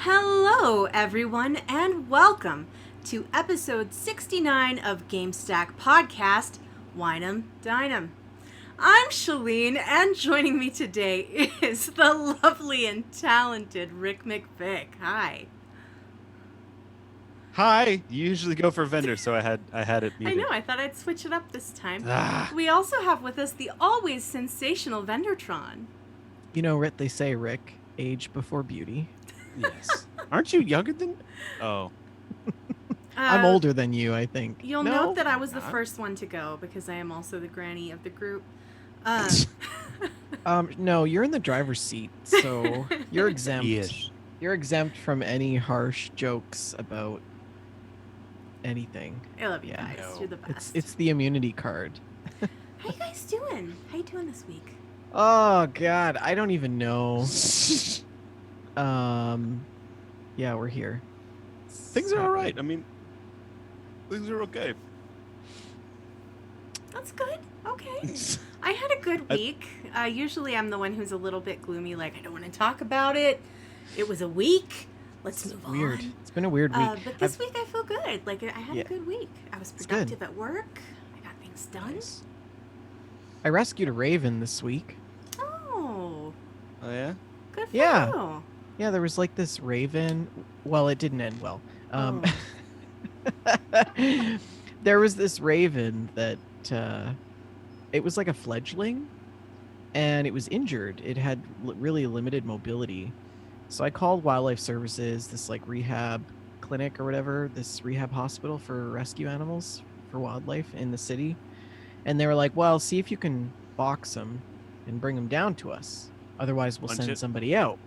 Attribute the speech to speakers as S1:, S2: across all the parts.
S1: Hello, everyone, and welcome to episode 69 of Gamestack podcast, Wine 'em, Dine 'em. I'm Shalene, and joining me today is the lovely and talented Rick McVick. Hi.
S2: Hi. You usually go for vendor, so I had it
S1: I
S2: muted.
S1: know, I thought I'd switch it up this time.
S2: Ah.
S1: We also have with us the always sensational Vendertron.
S3: You know, Rick, they say, Rick, age before beauty.
S2: Yes. Aren't you younger than? Oh.
S3: I'm older than you, I think.
S1: You'll
S3: No,
S1: note that I was the
S2: not.
S1: first one to go because I am also the granny of the group.
S3: No, you're in the driver's seat, so you're exempt.
S2: Yes.
S3: You're exempt from any harsh jokes about anything.
S1: I love you
S3: Yeah,
S1: guys.
S2: no.
S1: You're the best.
S3: It's the immunity card.
S1: How you guys doing? How you doing this week?
S3: Oh God, I don't even know. Yeah, we're here.
S2: Things are all right. I mean, things are okay.
S1: That's good. Okay. I had a good week. Usually I'm the one who's a little bit gloomy, like, I don't want to talk about it. It was a week. Let's move
S3: Weird.
S1: on.
S3: It's been a weird week.
S1: But this week I feel good. Like, I had
S3: Yeah.
S1: a good week. I was
S3: It's good.
S1: productive at work. I got things done.
S2: Nice.
S3: I rescued a raven this week.
S1: Oh,
S2: Oh yeah.
S1: good for
S3: Yeah.
S1: you.
S3: Yeah, there was like this raven. Well, it didn't end well. There was this raven that it was like a fledgling, and it was injured. It had really limited mobility. So I called Wildlife Services, this like rehab clinic or whatever, this rehab hospital for rescue animals for wildlife in the city. And they were like, well, see if you can box them and bring them down to us. Otherwise, we'll
S2: Punch
S3: send
S2: it.
S3: somebody out.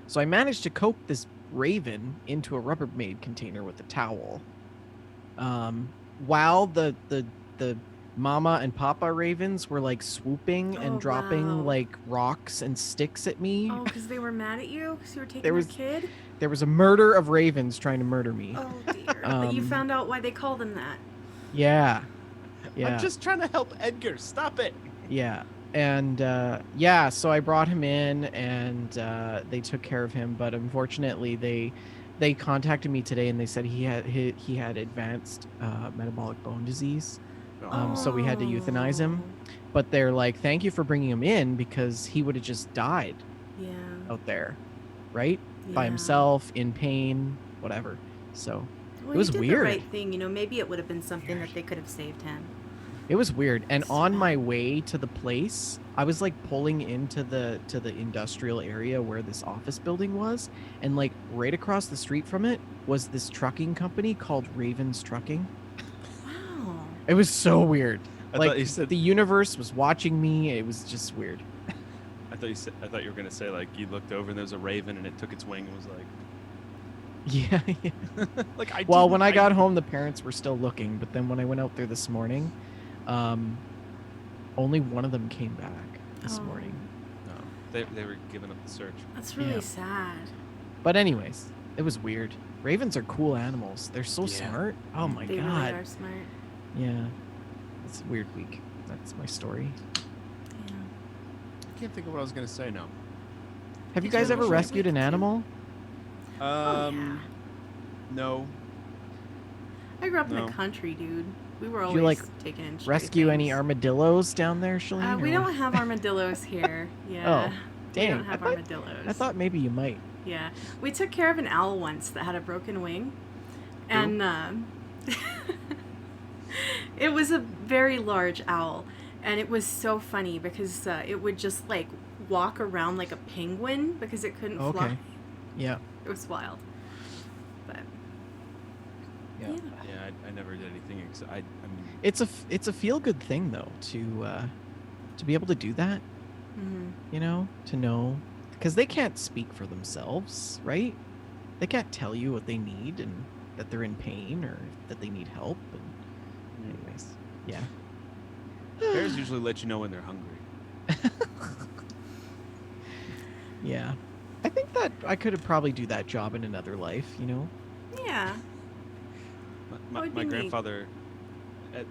S3: So I managed to coax this raven into a Rubbermaid container with a towel. While the mama and papa ravens were like swooping and
S1: Oh,
S3: dropping
S1: wow.
S3: like rocks and sticks at me.
S1: Oh, because they were mad at you? Because you were taking
S3: There
S1: their
S3: was-
S1: kid?
S3: There was a murder of ravens trying to murder me.
S1: Oh, dear. But you
S3: Um,
S1: found out why they call them that.
S3: Yeah. Yeah.
S2: I'm just trying to help Edgar. Stop it.
S3: Yeah. And yeah, so I brought him in and they took care of him, but unfortunately they contacted me today and they said he had advanced metabolic bone disease. So we had to euthanize him. But they're like, thank you for bringing him in because he would have just died
S1: Yeah.
S3: out there, right? By
S1: Yeah.
S3: himself, in pain, whatever. So
S1: Well,
S3: was
S1: you did
S3: weird.
S1: the right thing. You know, maybe it would have been something that they could have saved him.
S3: it was weird. And
S1: It's
S3: on
S1: bad.
S3: my way to the place, I was like pulling into the industrial area where this office building was, and like right across the street from it was this trucking company called Ravens Trucking.
S1: Wow.
S3: It was so weird.
S2: I
S3: Like
S2: thought you said.
S3: the universe was watching me. It was just weird.
S2: I thought you were gonna say like you looked over and there was a raven and it took its wing and was like.
S3: Yeah. Yeah.
S2: Like I.
S3: Well,
S2: didn't-
S3: when I got home, the parents were still looking, but then when I went out there this morning, only one of them came back this
S1: Oh.
S3: morning.
S2: No, they were giving up the search.
S1: That's really
S3: Yeah.
S1: sad.
S3: But anyways, it was weird. Ravens are cool animals. They're so
S2: Yeah.
S3: smart. Oh my
S1: They
S3: god.
S1: really are smart.
S3: Yeah. It's a weird week. That's my story.
S1: Yeah.
S2: I can't think of what I was gonna say now.
S3: Have you
S1: Did you
S3: guys
S1: have a
S3: ever
S1: short
S3: rescued
S1: week
S3: an
S1: too?
S3: animal?
S1: Oh, yeah.
S2: No.
S1: I grew up in
S2: No.
S1: the country, dude. We were
S3: Did
S1: always
S3: you, like,
S1: taking in stray
S3: Rescue any
S1: things.
S3: armadillos down there, Shalene?
S1: We
S3: or
S1: don't
S3: what?
S1: have armadillos here. Yeah.
S3: Oh,
S1: We
S3: dang.
S1: don't have
S3: I
S1: armadillos.
S3: thought maybe you might.
S1: Yeah. We took care of an owl once that had a broken wing. And it was a very large owl. And it was so funny because it would just like walk around like a penguin because it couldn't
S3: Okay.
S1: fly.
S3: Yeah.
S1: It was wild. But
S3: Yeah.
S1: yeah.
S2: Yeah, I never did anything except I mean.
S3: It's a feel good thing though to be able to do that,
S1: Mhm.
S3: you know, to know because they can't speak for themselves, right? They can't tell you what they need and that they're in pain or that they need help. And anyways, yeah.
S2: Bears usually let you know when they're hungry.
S3: Yeah. I think that I could have probably do that job in another life, you know?
S1: Yeah.
S2: My
S1: would be neat.
S2: grandfather,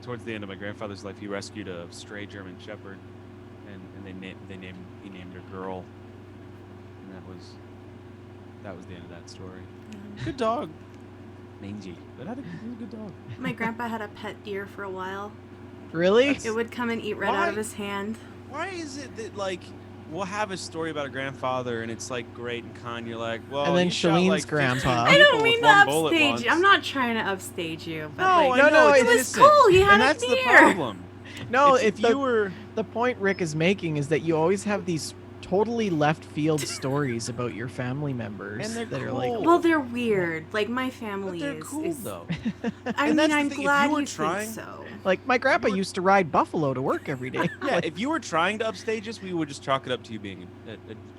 S2: towards the end of my grandfather's life, he rescued a stray German Shepherd, and he named her Girl, and that was that was the end of that story.
S1: Yeah.
S2: Good dog. Mangy, but he was a good dog.
S1: My grandpa had a pet deer for a while.
S3: Really?
S2: That's-
S1: It would come and eat right out of his hand.
S2: Why is it that, like, we'll have a story about a grandfather and it's, like, great and kind, you're like, well,
S3: And then
S2: he shot,
S3: Shalene's
S2: like, 15
S3: grandpa.
S1: I don't
S2: people
S1: mean
S2: with
S1: to
S2: one bullet
S1: upstage
S2: once.
S1: you. I'm not trying to upstage you. But
S2: No,
S1: like,
S2: I know,
S3: No,
S2: it's
S1: it was
S2: innocent.
S1: cool. He had
S2: And
S1: a
S2: that's the
S1: deer.
S2: problem.
S3: No,
S2: if you were...
S3: the point Rick is making is that you always have these totally left field stories about your family members
S2: And they're
S3: that are
S2: cool.
S3: like,
S1: Well, they're weird. Like my family
S2: But they're
S1: is.
S2: cool,
S1: is
S2: though.
S1: I
S2: And
S1: mean,
S2: that's the
S1: I'm
S2: thing, if
S1: glad
S2: you were
S1: you
S2: trying-
S1: think so.
S3: like my grandpa
S2: You were-
S3: used to ride buffalo to work every day.
S2: Yeah,
S3: Like,
S2: if you were trying to upstage us, we would just chalk it up to you being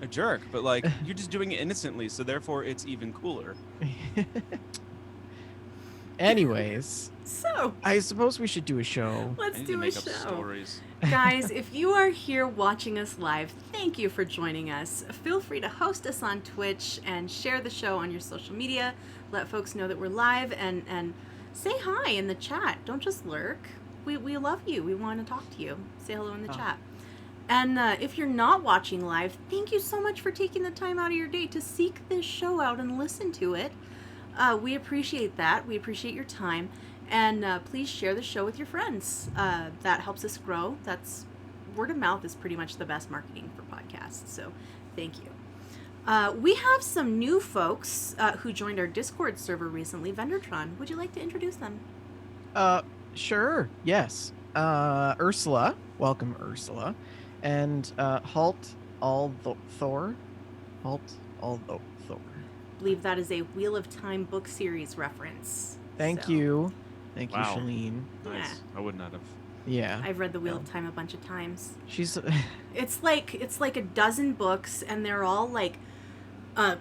S2: a jerk. But, like, you're just doing it innocently, so therefore it's even cooler.
S3: anyways,
S1: So
S3: I suppose we should do a show.
S2: I
S1: let's
S2: need
S1: do
S2: to
S1: a
S2: make up
S1: show.
S2: stories.
S1: Guys, if you are here watching us live, thank you for joining us. Feel free to host us on Twitch and share the show on your social media. Let folks know that we're live and say hi in the chat. Don't just lurk. We love you. We want to talk to you. Say hello in the chat. And if you're not watching live, thank you so much for taking the time out of your day to seek this show out and listen to it. We appreciate that. We appreciate your time. And please share the show with your friends. That helps us grow. Word of mouth is pretty much the best marketing for podcasts. So thank you. We have some new folks who joined our Discord server recently. Vendortron, would you like to introduce them?
S3: Sure. Yes. Ursula. Welcome, Ursula. And Halt All Thor. Halt All Thor.
S1: I believe that is a Wheel of Time book series reference.
S3: Thank
S1: So,
S3: you. Thank you,
S2: Wow.
S3: Shalene.
S2: Nice.
S1: Yeah.
S2: I would not have.
S3: Yeah.
S1: I've read the Wheel of Time a bunch of times.
S3: She's
S1: It's like a dozen books, and they're all like the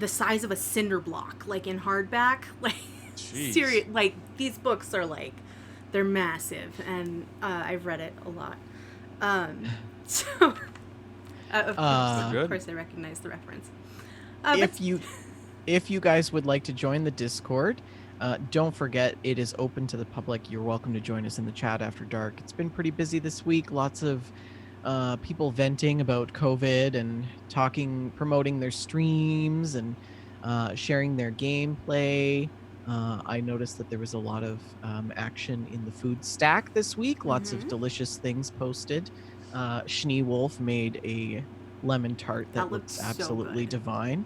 S1: size of a cinder block, like in hardback. Like
S2: Jeez.
S1: serious. Like these books are like they're massive, and I've read it a lot. So of
S2: Good.
S1: course, I recognize the reference. But
S3: if you guys would like to join the Discord, don't forget it is open to the public. You're welcome to join us in the chat after dark. It's been pretty busy this week. Lots of people venting about COVID and promoting their streams and sharing their gameplay. I noticed that there was a lot of action in the food stack this week. Lots of delicious things posted. Schnee Wolf made a lemon tart that
S1: That looked
S3: looks
S1: so
S3: absolutely
S1: good.
S3: divine.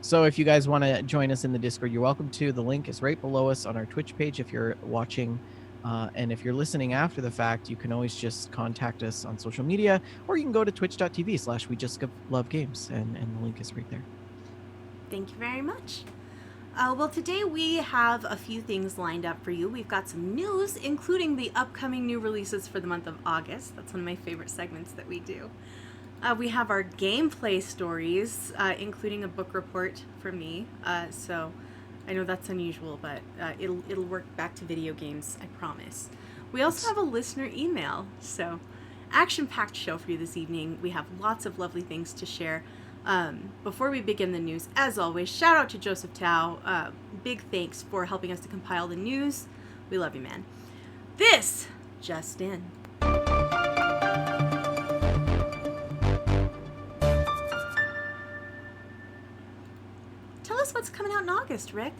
S3: So if you guys want to join us in the Discord, you're welcome to. The link is right below us on our Twitch page if you're watching. And if you're listening after the fact, you can always just contact us on social media, or you can go to twitch.tv/WeJustLoveGames, and the link is right there.
S1: Thank you very much. Well, today we have a few things lined up for you. We've got some news, including the upcoming new releases for the month of August. That's one of my favorite segments that we do. We have our gameplay stories, including a book report from me. So I know that's unusual, but it'll work back to video games, I promise. We also have a listener email. So action-packed show for you this evening. We have lots of lovely things to share. Before we begin the news, as always, shout out to Joseph Tao. Big thanks for helping us to compile the news. We love you, man. This just in. Tell us what's coming out in August, Rick.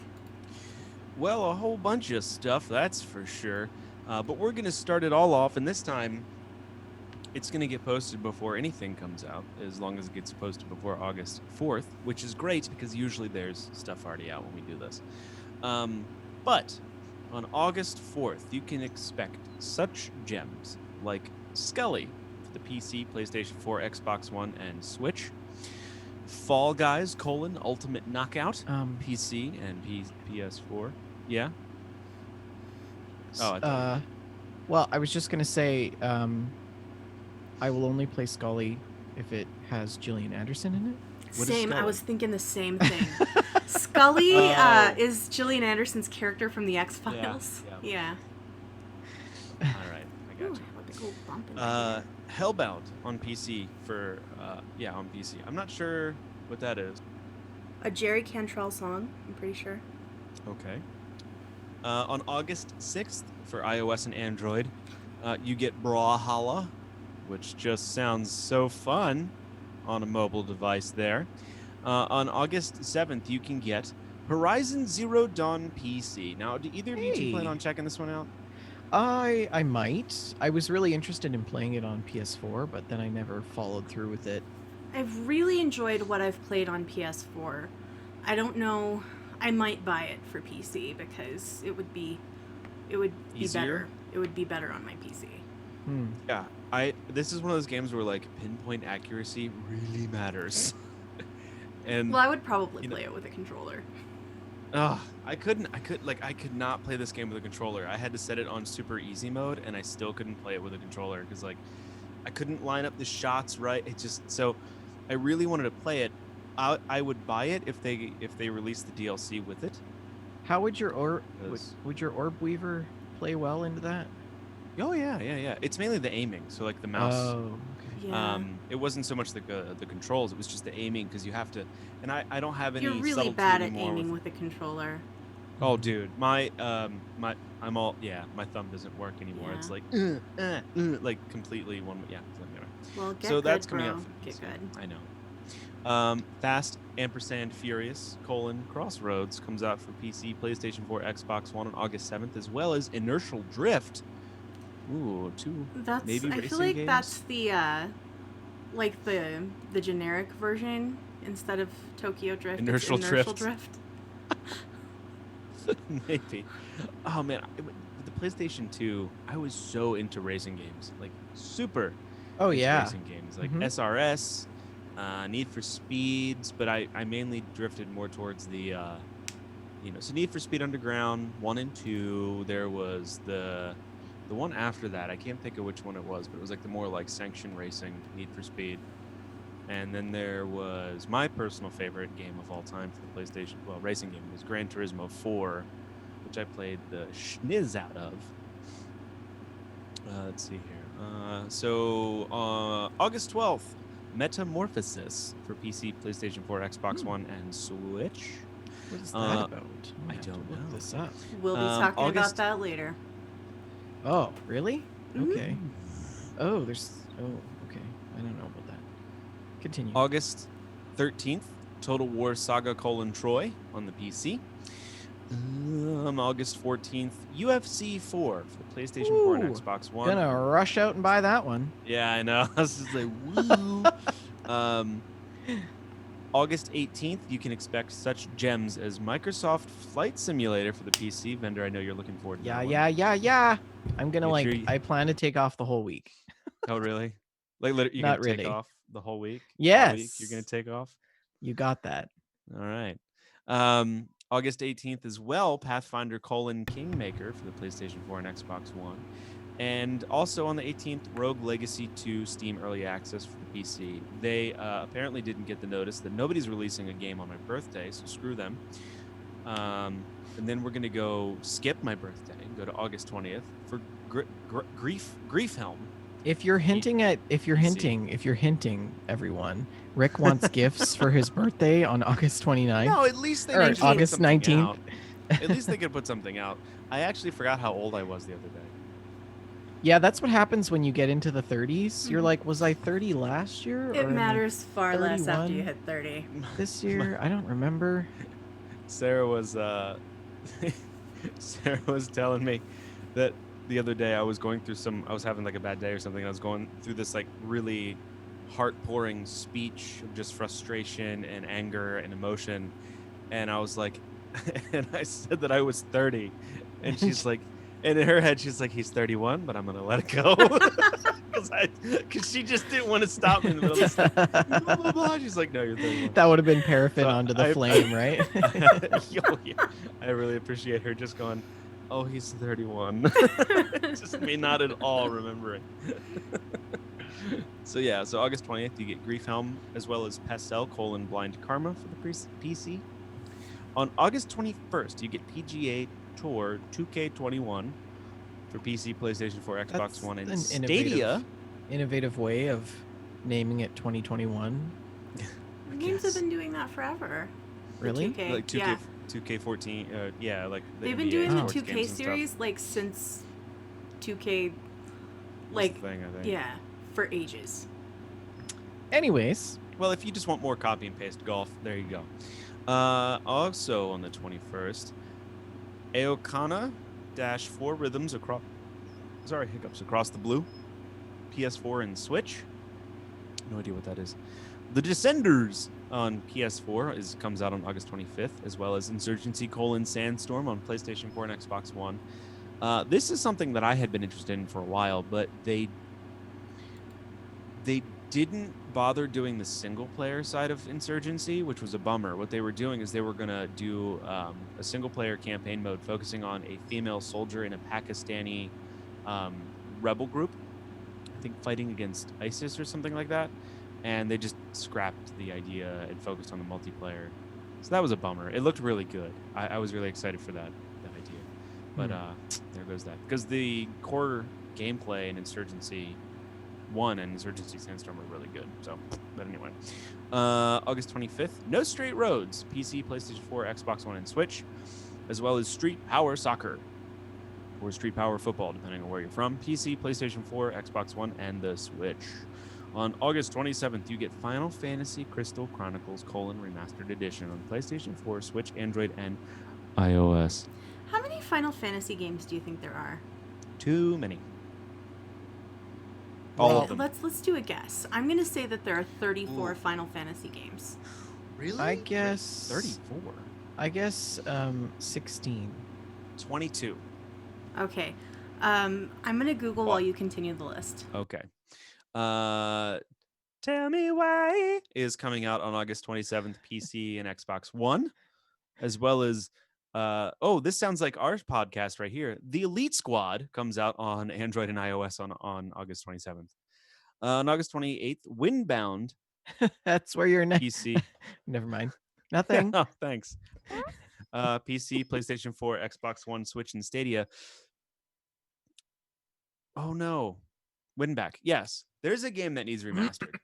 S2: Well, a whole bunch of stuff, that's for sure. But we're going to start it all off, and this time it's going to get posted before anything comes out, as long as it gets posted before August 4th, which is great because usually there's stuff already out when we do this. But on August 4th, you can expect such gems like Scully for the PC, PlayStation 4, Xbox One, and Switch. Fall Guys, Ultimate Knockout, PC and PS4. Yeah? Oh, I thought
S3: well, I was just gonna say, I will only play Scully if it has Gillian Anderson in it.
S2: What is
S1: Same. I
S2: Scully?
S1: was thinking the same thing. Scully
S2: Oh.
S1: is Gillian Anderson's character from the X-Files.
S2: Yeah. All right, I got
S1: Ooh,
S2: you.
S1: what the cool bump in my ear.
S2: Hellbound on PC for on PC. I'm not sure what that is.
S1: A Jerry Cantrell song, I'm pretty sure.
S2: Okay. On August 6th for iOS and Android, you get Brawlhalla, which just sounds so fun on a mobile device there. On August 7th, you can get Horizon Zero Dawn PC. Now, do either of you two plan
S3: Hey.
S2: on checking this one out?
S3: I might. I was really interested in playing it on PS4, but then I never followed through with it.
S1: I've really enjoyed what I've played on PS4. I don't know. I might buy it for PC because it would be
S2: Easier?
S1: better. It would be better on my PC.
S2: Yeah, this is one of those games where like pinpoint accuracy really matters. And
S1: Well, I would probably
S2: you know-
S1: play it with a controller.
S2: I could not play this game with a controller. I had to set it on super easy mode, and I still couldn't play it with a controller because like I couldn't line up the shots right. It just so I really wanted to play it. I would buy it if they released the DLC with it.
S3: How would your
S2: Yes.
S3: would your orb weaver play well into that?
S2: Oh yeah. It's mainly the aiming, so like the mouse.
S3: Oh, okay.
S1: Yeah.
S2: It wasn't so much the controls; it was just the aiming because you have to. And I don't have any.
S1: You're really
S2: subtlety
S1: bad at
S2: anymore
S1: aiming with a controller.
S2: Oh, dude, my thumb doesn't work anymore. It's
S1: Yeah.
S2: like like completely one. Yeah. So, anyway.
S1: Well, get
S2: So
S1: good,
S2: that's coming
S1: bro.
S2: out. For
S1: Get
S2: PC.
S1: good.
S2: I know. Fast & Furious: Crossroads comes out for PC, PlayStation 4, Xbox One on August 7th, as well as Inertial Drift. Ooh, two
S1: That's.
S2: maybe
S1: I
S2: racing
S1: feel like
S2: games?
S1: that's the like the generic version instead of Tokyo Drift. it's
S2: Inertial Drift.
S1: Drift.
S2: Maybe. Oh man, with the PlayStation 2, I was so into racing games, like super.
S3: Oh
S2: into
S3: yeah.
S2: racing games like
S3: Mhm.
S2: SRS, Need for Speeds, but I mainly drifted more towards the, so Need for Speed Underground 1 and 2. There was the one after that. I can't think of which one it was, but it was like the more like sanctioned racing Need for Speed. And then there was my personal favorite game of all time for the PlayStation, racing game was Gran Turismo 4, which I played the schniz out of. Let's see here. August 12th, Metamorphosis for PC, PlayStation 4, Xbox One, and Switch.
S3: What is that about?
S2: I
S3: have to
S2: don't
S3: look
S2: know.
S3: this up.
S1: We'll be talking
S2: August-
S1: about that later.
S3: Oh, really?
S1: Mhm.
S3: Okay. Oh, there's. Oh, okay. I don't know about that. Continue.
S2: August 13th, Total War Saga: Troy on the PC. August 14th, UFC 4 for the PlayStation 4 and
S3: Ooh,
S2: Xbox One.
S3: Gonna rush out and buy that one.
S2: Yeah, I know. I was just like, woo. August 18th, you can expect such gems as Microsoft Flight Simulator for the PC. Vendor, I know you're looking forward to
S3: Yeah,
S2: that one.
S3: yeah. I'm gonna
S2: Make sure
S3: I plan to take off the whole week.
S2: Oh, really? Like, you're
S3: Not
S2: going to take
S3: really.
S2: off the whole week?
S3: Yes.
S2: All week you're going to take off?
S3: You got that.
S2: All right. August 18th as well, Pathfinder: Kingmaker for the PlayStation 4 and Xbox One. And also on the 18th, Rogue Legacy 2 Steam Early Access for the PC. They apparently didn't get the notice that nobody's releasing a game on my birthday, so screw them. And then we're going to go skip my birthday and go to August 20th for Grief Helm.
S3: If you're hinting, everyone, Rick wants gifts for his birthday on August 29th.
S2: No, at least they
S3: Or
S2: didn't put
S3: August
S2: something
S3: 19th.
S2: out. At least they could put something out. I actually forgot how old I was the other day.
S3: Yeah, that's what happens when you get into the 30s. You're like, was I 30 last year? or
S1: It
S3: am I
S1: matters far less after
S3: 31?
S1: you hit 30.
S3: this year? I don't remember.
S2: Sarah was telling me that the other day I was having like a bad day or something. I was going through this like really heart-pouring speech of just frustration and anger and emotion, and I was like, and I said that I was 30, and she's like, and in her head she's like, he's 31, but I'm gonna let it go because she just didn't want to stop me in the middle of this, blah, blah, blah. She's like, no, you're 31.
S3: That would have been paraffin
S2: So
S3: onto the
S2: I-
S3: flame, right?
S2: Yeah. I really appreciate her just going, oh, he's 31. Just me not at all remembering. So August 20th, you get Grief Helm as well as Pastel: Blind Karma for the PC. On August 21st, you get PGA Tour 2K21 for PC, PlayStation 4, Xbox
S3: That's
S2: One, and
S3: an
S2: Stadia.
S3: Innovative way of naming it 2021.
S1: Games have been doing that forever. The
S3: Really?
S1: 2K,
S2: Like 2K,
S1: yeah.
S2: 2K14, yeah, like the
S1: They've been
S2: NBA
S1: doing the
S2: sports
S1: 2K
S2: games and stuff.
S1: series like since 2K,
S2: Was
S1: like
S2: the thing, I think.
S1: yeah, for ages.
S3: Anyways,
S2: Well, if you just want more copy and paste golf, there you go. Also on the 21st, Aokana -4 Rhythms across the blue, PS4 and Switch. No idea what that is. The Descenders on PS4 comes out on August 25th, as well as Insurgency: Sandstorm on PlayStation 4 and Xbox One. This is something that I had been interested in for a while, but they didn't bother doing the single-player side of Insurgency, which was a bummer. What they were doing is they were going to do a single-player campaign mode focusing on a female soldier in a Pakistani rebel group, I think fighting against ISIS or something like that. And they just scrapped the idea and focused on the multiplayer. So that was a bummer. It looked really good. I was really excited for that idea. But there goes that. Because the core gameplay in Insurgency 1 and Insurgency Sandstorm were really good. So, but anyway. August 25th, No Straight Roads, PC, PlayStation 4, Xbox One, and Switch, as well as Street Power Soccer, or Street Power Football, depending on where you're from. PC, PlayStation 4, Xbox One, and the Switch. On August 27th, you get Final Fantasy Crystal Chronicles: Remastered Edition on PlayStation 4, Switch, Android, and iOS.
S1: How many Final Fantasy games do you think there are?
S2: Too many.
S3: All
S2: of them.
S1: Let's do a guess. I'm going to say that there are 34 Final Fantasy games.
S2: Really?
S3: I guess
S2: 34.
S3: I guess 16.
S2: 22.
S1: Okay. I'm going to Google while you continue the list.
S2: Okay. Tell Me Why is coming out on August 27th, PC and Xbox One, as well as this sounds like our podcast right here. The Elite Squad comes out on Android and iOS on August 27th. On August 28th, Windbound.
S3: That's where you're next.
S2: PC.
S3: Never mind. Nothing.
S2: Oh, thanks. PC, PlayStation 4, Xbox One, Switch, and Stadia. Oh no. Windback. Yes. There's a game that needs remastered.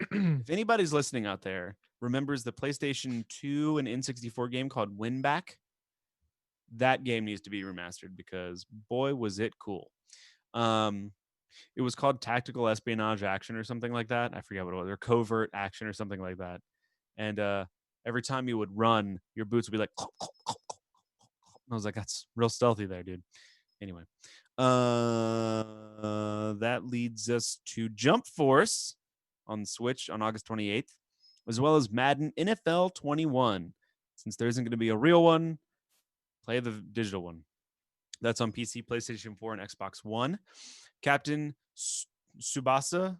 S2: If anybody's listening out there remembers the PlayStation 2 and N64 game called Windback, that game needs to be remastered because boy was it cool. It was called Tactical Espionage Action or something like that. I forget what it was, or Covert Action or something like that. And every time you would run, your boots would be like, I was like, that's real stealthy there, dude. Anyway, that leads us to Jump Force on the Switch on August 28th, as well as Madden NFL 21. Since there isn't going to be a real one, play the digital one. That's on PC, PlayStation 4, and Xbox One. Captain Tsubasa,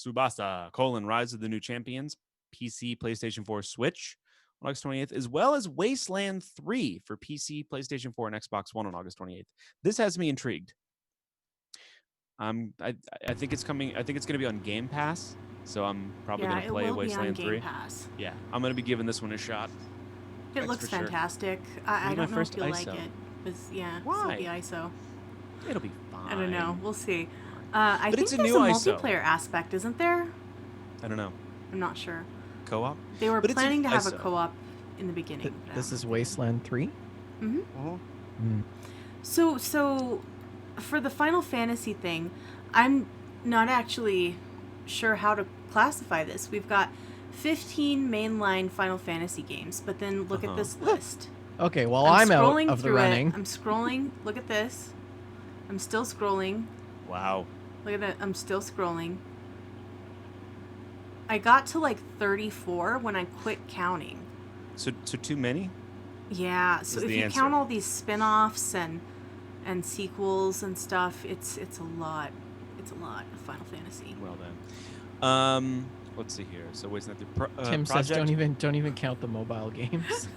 S2: Rise of the New Champions, PC, PlayStation 4, Switch on August 28th, as well as Wasteland 3 for PC, PlayStation 4, and Xbox One on August 28th. This has me intrigued. I think it's coming. I think it's going to be on Game Pass, so I'm probably going to play Wasteland 3.
S1: Pass.
S2: Yeah, I'm going to be giving this one a shot.
S1: It looks fantastic. Sure. I don't know if you'll like it.
S2: Why?
S1: It's the ISO.
S2: It'll be fine.
S1: I don't know. We'll see. I think
S2: it's
S1: there's
S2: a new
S1: multiplayer aspect, isn't there?
S2: I don't know.
S1: I'm not sure.
S2: Co-op?
S1: They were planning to have a co-op in the beginning.
S3: This is Wasteland 3?
S1: Mm-hmm.
S3: Mm.
S1: So for the Final Fantasy thing, I'm not actually sure how to classify this. We've got 15 mainline Final Fantasy games, but then look at this list.
S3: Okay, well, I'm out of the running.
S1: I'm scrolling. Look at this. I'm still scrolling.
S2: Wow.
S1: Look at that. I'm still scrolling. I got to like 34 when I quit counting.
S2: So too many?
S1: Yeah. So if you count all these spin-offs and sequels and stuff, it's a lot. It's a lot of Final Fantasy.
S2: Well then. Let's see here. So wait,
S3: Tim says don't even count the mobile games.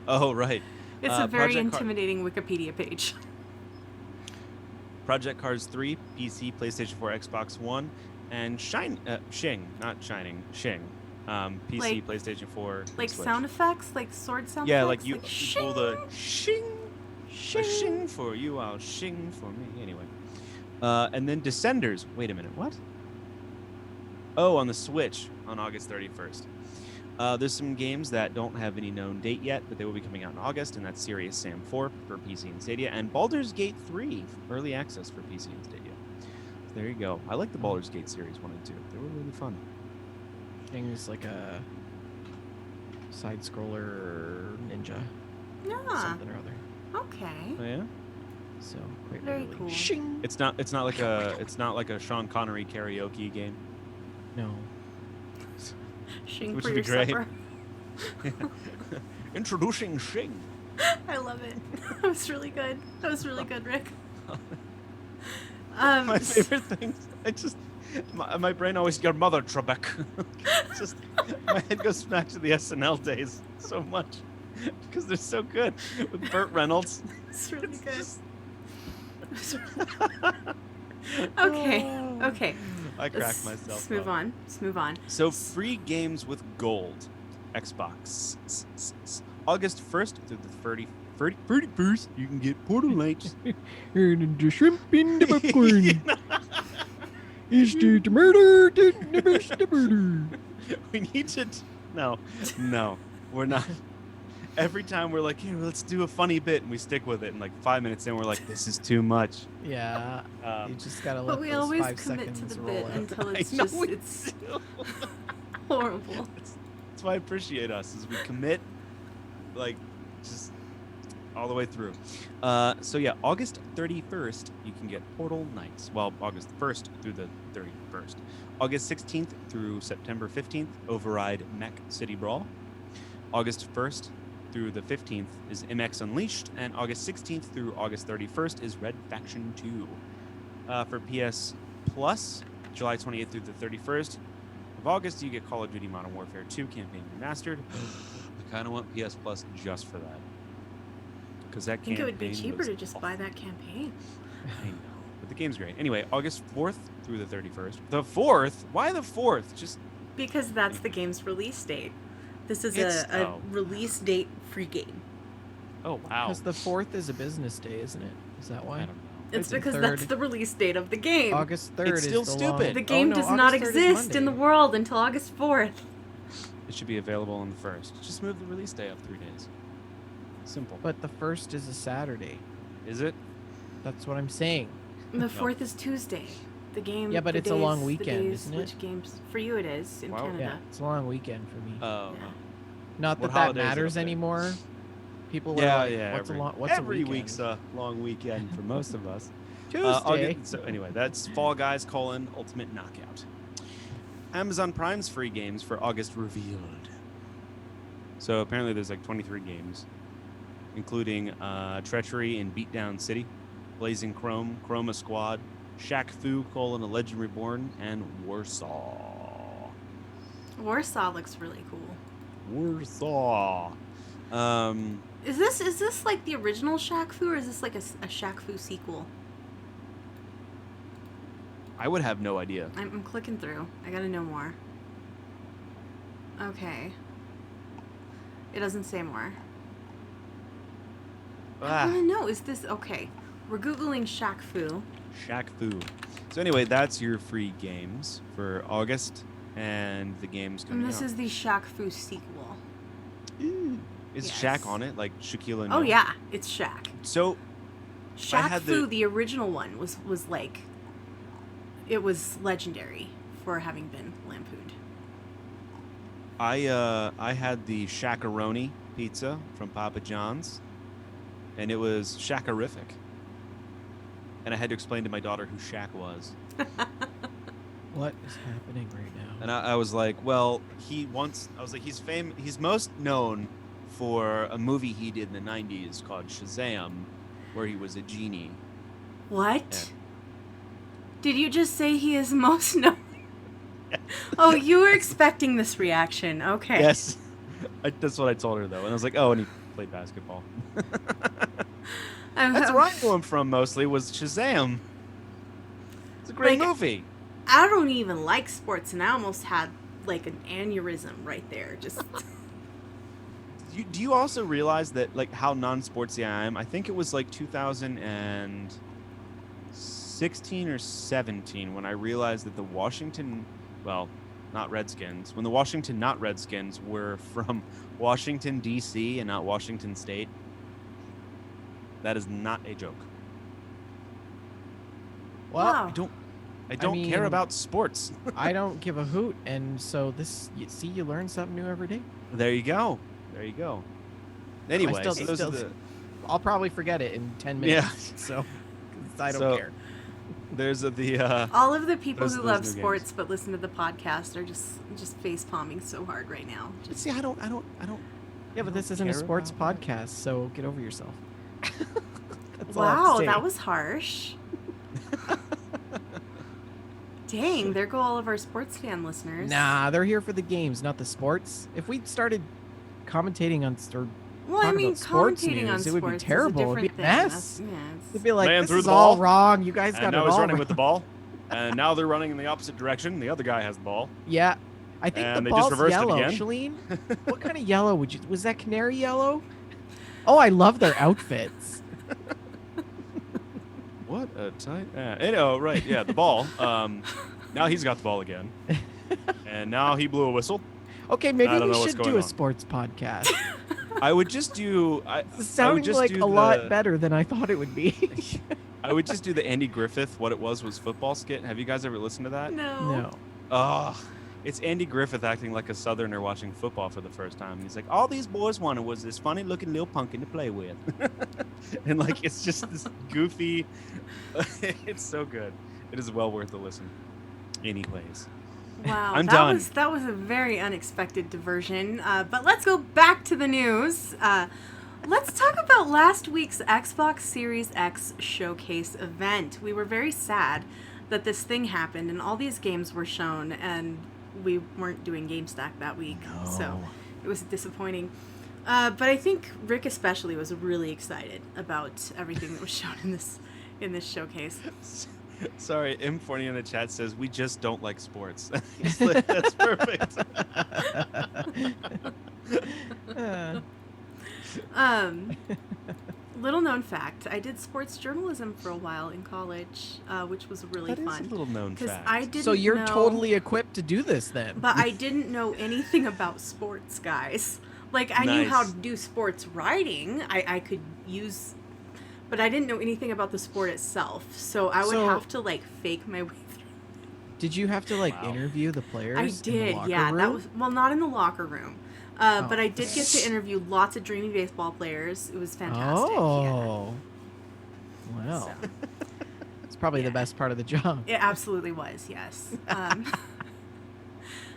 S2: Oh right.
S1: It's a very intimidating Wikipedia page.
S2: Project Cars 3, PC, PlayStation 4, Xbox One, and Shing, PC, PlayStation 4,
S1: like
S2: Switch.
S1: Sound effects, like sword sound
S2: effects. Yeah,
S1: like
S2: you pull the shing,
S3: shing.
S2: Shing for you, I'll shing for me. Anyway, and then Descenders. Wait a minute, what? Oh, on the Switch on August 31st. There's some games that don't have any known date yet, but they will be coming out in August, and that's Serious Sam 4 for PC and Stadia, and Baldur's Gate 3 early access for PC and Stadia. So there you go. I like the Baldur's Gate series 1 and 2. They were really fun.
S3: Shing's like a side scroller ninja,
S1: Yeah.
S3: something or other.
S1: Okay.
S2: Oh yeah.
S3: So quite
S1: Very
S3: literally.
S1: cool.
S3: Shing.
S2: It's not like a Sean Connery karaoke game.
S3: No.
S1: Shing
S2: Which
S1: for
S2: would
S1: your
S2: be great.
S1: supper.
S2: Introducing Shing.
S1: I love it. That was really good. That was really good, Rick.
S2: My favorite thing. My brain always your mother Trebek. Just my head goes back to the SNL days so much because they're so good with Burt Reynolds.
S1: It's really good.
S2: Just-
S1: Okay.
S2: I crack myself.
S1: Let's move
S2: up.
S1: on. Let's move on.
S2: So free games with gold, Xbox. August 1st through the 31st, you can get Portal Knights.
S3: And the shrimp in the popcorn. Is the murder the murder?
S2: We need to. No, we're not. Every time we're like, here, let's do a funny bit, and we stick with it. And like 5 minutes in, we're like, this is too much.
S3: Yeah. You just gotta let
S1: But we
S3: those
S1: always
S3: 5
S1: commit to
S3: seconds
S1: the
S3: roll
S1: bit
S3: out.
S1: until it's
S2: I know
S1: just
S2: we
S1: it's
S2: do.
S1: horrible.
S2: That's why I appreciate us, is we commit, like, just all the way through. So yeah, August 31st, you can get Portal Knights. Well, August 1st through the 31st. August 16th through September 15th, Override Mech City Brawl. August 1st through the 15th is MX Unleashed, and August 16th through August 31st is Red Faction 2. For PS Plus, July 28th through the 31st of August, you get Call of Duty Modern Warfare 2 Campaign Remastered. I kind of want PS Plus just for that. Because that
S1: I think it would be
S2: campaign
S1: cheaper
S2: was
S1: to just buy
S2: awful.
S1: that campaign.
S2: I know, but the game's great. Anyway, August 4th through the 31st. The 4th? Why the 4th? Just
S1: Because that's the game's release date. This is
S2: It's-
S1: a
S2: oh.
S1: release date free game.
S2: oh wow.
S3: Because the 4th is a business day, isn't it? Is that
S2: I
S3: why?
S2: don't know.
S1: It's
S3: the
S1: because
S3: 3rd.
S1: that's the release date of the game.
S3: August 3rd
S2: It's still
S3: is the
S2: stupid.
S3: long...
S1: The game
S3: oh, no,
S1: does not
S3: August 3rd is
S1: exist in the
S3: Monday.
S1: world until August 4th.
S2: It should be available on the 1st. Just move the release day up 3 days. Simple.
S3: But the 1st is a Saturday.
S2: Is it?
S3: That's what I'm saying.
S1: And the 4th is Tuesday. The game.
S3: Yeah, but
S1: the
S3: it's a long
S1: days- the
S3: weekend,
S1: days
S3: isn't it?
S1: Which games? For you, it is in
S2: Wow.
S1: Canada.
S3: Yeah, it's a long weekend for me.
S2: Oh.
S1: Yeah.
S3: Not
S2: What
S3: that that
S2: holidays are
S3: matters
S2: up there?
S3: anymore. People
S2: Yeah,
S3: are like,
S2: yeah.
S3: what's
S2: every
S3: a weekend?
S2: week's a long weekend for most of us.
S3: Tuesday.
S2: So anyway, that's Fall Guys: Ultimate Knockout. Amazon Prime's free games for August revealed. So apparently there's like 23 games, including Treachery in Beatdown City, Blazing Chrome, Chroma Squad, Shaq Fu: A Legend Reborn, and Warsaw.
S1: Warsaw looks really cool.
S2: Warsaw.
S1: Is this like the original Shaq Fu, or is this like a Shaq Fu sequel?
S2: I would have no idea.
S1: I'm clicking through. I gotta know more. Okay. It doesn't say more. I
S2: Ah,
S1: wanna know, is this... Okay. We're Googling Shaq Fu.
S2: Shaq Fu. So anyway, that's your free games for August, and the games coming
S1: And this
S2: out.
S1: is the Shaq Fu sequel.
S2: Is
S1: Yes.
S2: Shaq on it? Like Shaquille O'Neal?
S1: Oh yeah, it's Shaq.
S2: So
S1: Shaq
S2: had
S1: Fu,
S2: the-
S1: the original one, was like... It was legendary for having been lampooned.
S2: I had the Shaq-a-roni pizza from Papa John's, and it was Shaq-arific. And I had to explain to my daughter who Shaq was.
S3: What is happening right now?
S2: And I was like, well, he's most known for a movie he did in the 90s called Shazam, where he was a genie.
S1: What?
S2: Yeah.
S1: Did you just say he is most known? Oh, you were expecting this reaction. Okay.
S2: Yes. That's what I told her, though. And I was like, oh, and he played basketball. That's where I knew him from mostly, was Shazam. It's a great
S1: Like-
S2: movie.
S1: I don't even like sports, and I almost had like an aneurysm right there. Just
S2: Do you also realize that, like, how non-sportsy I am? I think it was like 2016 or 17 when I realized that the Washington, well, not Redskins, when the Washington not Redskins were from Washington, D.C. and not Washington State. That is not a joke.
S3: Well,
S1: wow.
S2: I don't care
S3: mean,
S2: about sports.
S3: I don't give a hoot, and so you learn something new every day.
S2: There you go. Anyway,
S3: I'll probably forget it in 10 minutes. So I don't care.
S2: There's
S1: all of the people who love
S2: new
S1: sports
S2: games.
S1: but listen to the podcast are just face palming so hard right now.
S2: See, I don't.
S3: Yeah, but this isn't a sports podcast, so get over yourself.
S1: Wow, that was harsh. Dang, there go all of our sports fan listeners.
S3: Nah, they're here for the games, not the sports. If we started commentating on sports news, it would be terrible. It'd be a mess. It'd be like, this is all wrong. You guys got it all
S2: now he's running
S3: wrong.
S2: with the ball, and now they're running in the opposite direction. The other guy has the ball.
S3: Yeah, I think
S2: and
S3: the
S2: they just
S3: ball's
S2: reversed
S3: yellow.
S2: it again.
S3: Shalene, what kind of yellow was that? Canary yellow? Oh, I love their outfits.
S2: What a tight. Right. Yeah, the ball. Now he's got the ball again, and now he blew a whistle.
S3: Okay, maybe we should do a sports podcast.
S2: I would just do.
S3: It's sounding like a lot better than I thought it would be.
S2: I would just do the Andy Griffith. What it was football skit. Have you guys ever listened to that?
S1: No.
S2: It's Andy Griffith acting like a Southerner watching football for the first time. He's like, all these boys wanted was this funny looking little pumpkin to play with. And like, it's just this goofy. It's so good. It is well worth a listen. Anyways.
S1: Wow,
S2: I'm done.
S1: That was a very unexpected diversion. But let's go back to the news. Let's talk about last week's Xbox Series X showcase event. We were very sad that this thing happened and all these games were shown, and we weren't doing Gamestack that week, so it was disappointing. But I think Rick especially was really excited about everything that was shown in this showcase.
S2: Sorry, M40 in the chat says we just don't like sports. That's perfect.
S1: Little known fact, I did sports journalism for a while in college, which was really fun.
S2: That is a little known fact.
S1: I didn't
S3: so you're
S1: know,
S3: totally equipped to do this then.
S1: But I didn't know anything about sports, guys. Like, I knew how to do sports writing. I could use... But I didn't know anything about the sport itself. So I would have to, like, fake my way through.
S3: Did you have to, like, interview the players?
S1: I did,
S3: room?
S1: That was... Well, not in the locker room. But I did get to interview lots of dreamy baseball players. It was fantastic.
S3: Oh. Yeah. Well. So. It's probably the best part of the job.
S1: It absolutely was, yes.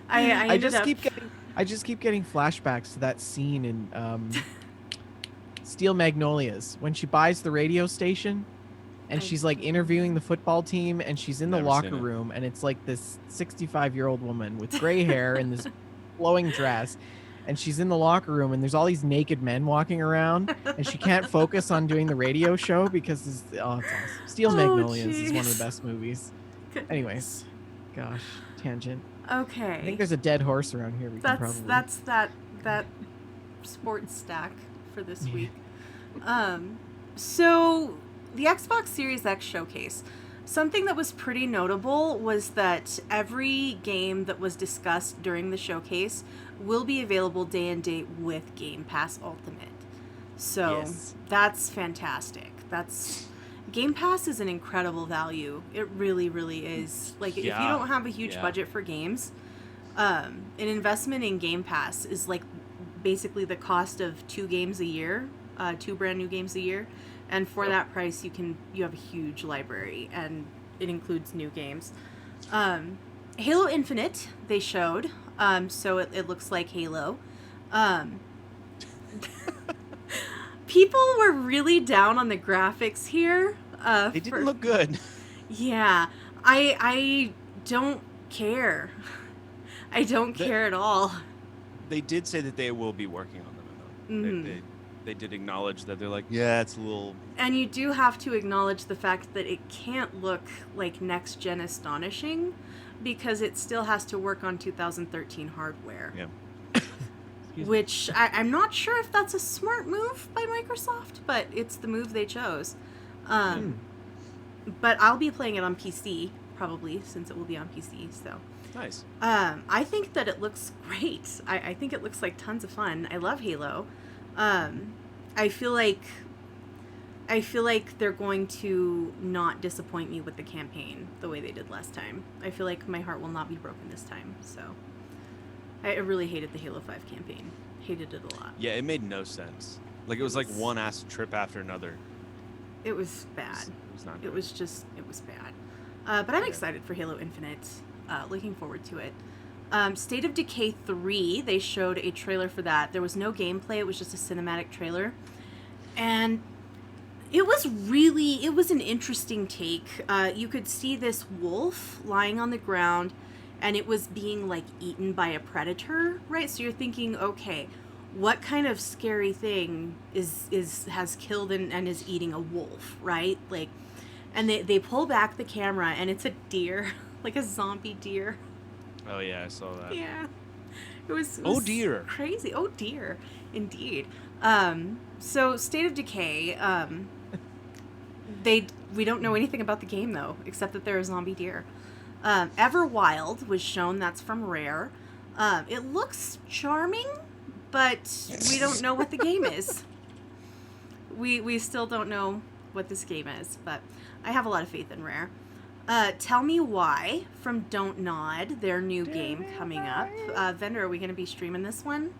S1: I just
S3: keep getting flashbacks to that scene in Steel Magnolias when she buys the radio station and she's like interviewing the football team and she's in the locker room and it's like this 65-year-old woman with gray hair and this flowing dress. And she's in the locker room, and there's all these naked men walking around, and she can't focus on doing the radio show because it's awesome. Steel Magnolias is one of the best movies.
S1: Goodness.
S3: Anyways, gosh, tangent.
S1: Okay.
S3: I think there's a dead horse around here.
S1: That's that sports stack for this week. So the Xbox Series X showcase. Something that was pretty notable was that every game that was discussed during the showcase will be available day and date with Game Pass Ultimate. So that's fantastic. Game Pass is an incredible value. It really, really is. Like, if you don't have a huge budget for games, an investment in Game Pass is like basically the cost of 2 games a year, 2 brand new games a year. And for that price, you have a huge library, and it includes new games. Halo Infinite, they showed, so it looks like Halo. People were really down on the graphics here.
S2: They didn't look good.
S1: Yeah, I don't care. I don't care at all.
S2: They did say that they will be working on them, though. They did acknowledge that they're like, it's a little...
S1: And you do have to acknowledge the fact that it can't look like next-gen astonishing because it still has to work on 2013 hardware.
S2: Yeah.
S1: Which I'm not sure if that's a smart move by Microsoft, but it's the move they chose. But I'll be playing it on PC, probably, since it will be on PC, so...
S2: Nice.
S1: I think that it looks great. I think it looks like tons of fun. I love Halo. I feel like I feel like they're going to not disappoint me with the campaign the way they did last time. I feel like my heart will not be broken this time. So I really hated the Halo 5 campaign. Hated it a lot.
S2: Yeah, it made no sense. Like it was like one ass trip after another.
S1: It was bad.
S2: It was not good.
S1: It was bad. But I'm excited for Halo Infinite. Looking forward to it. State of Decay 3, they showed a trailer for that. There was no gameplay. It was just a cinematic trailer. And it was an interesting take. You could see this wolf lying on the ground, and it was being, like, eaten by a predator, right? So you're thinking, okay, what kind of scary thing has killed and is eating a wolf, right? Like, and they pull back the camera, and it's a deer, like a zombie deer.
S2: Oh yeah, I saw that.
S1: Yeah, it was
S2: oh dear,
S1: crazy. Oh dear, indeed. So State of Decay, we don't know anything about the game though, except that they're a zombie deer. Everwild was shown. That's from Rare. It looks charming, but we don't know what the game is. We still don't know what this game is, but I have a lot of faith in Rare. Tell Me Why from Don't Nod, their new game coming up. Vendor, are we going to be streaming this one?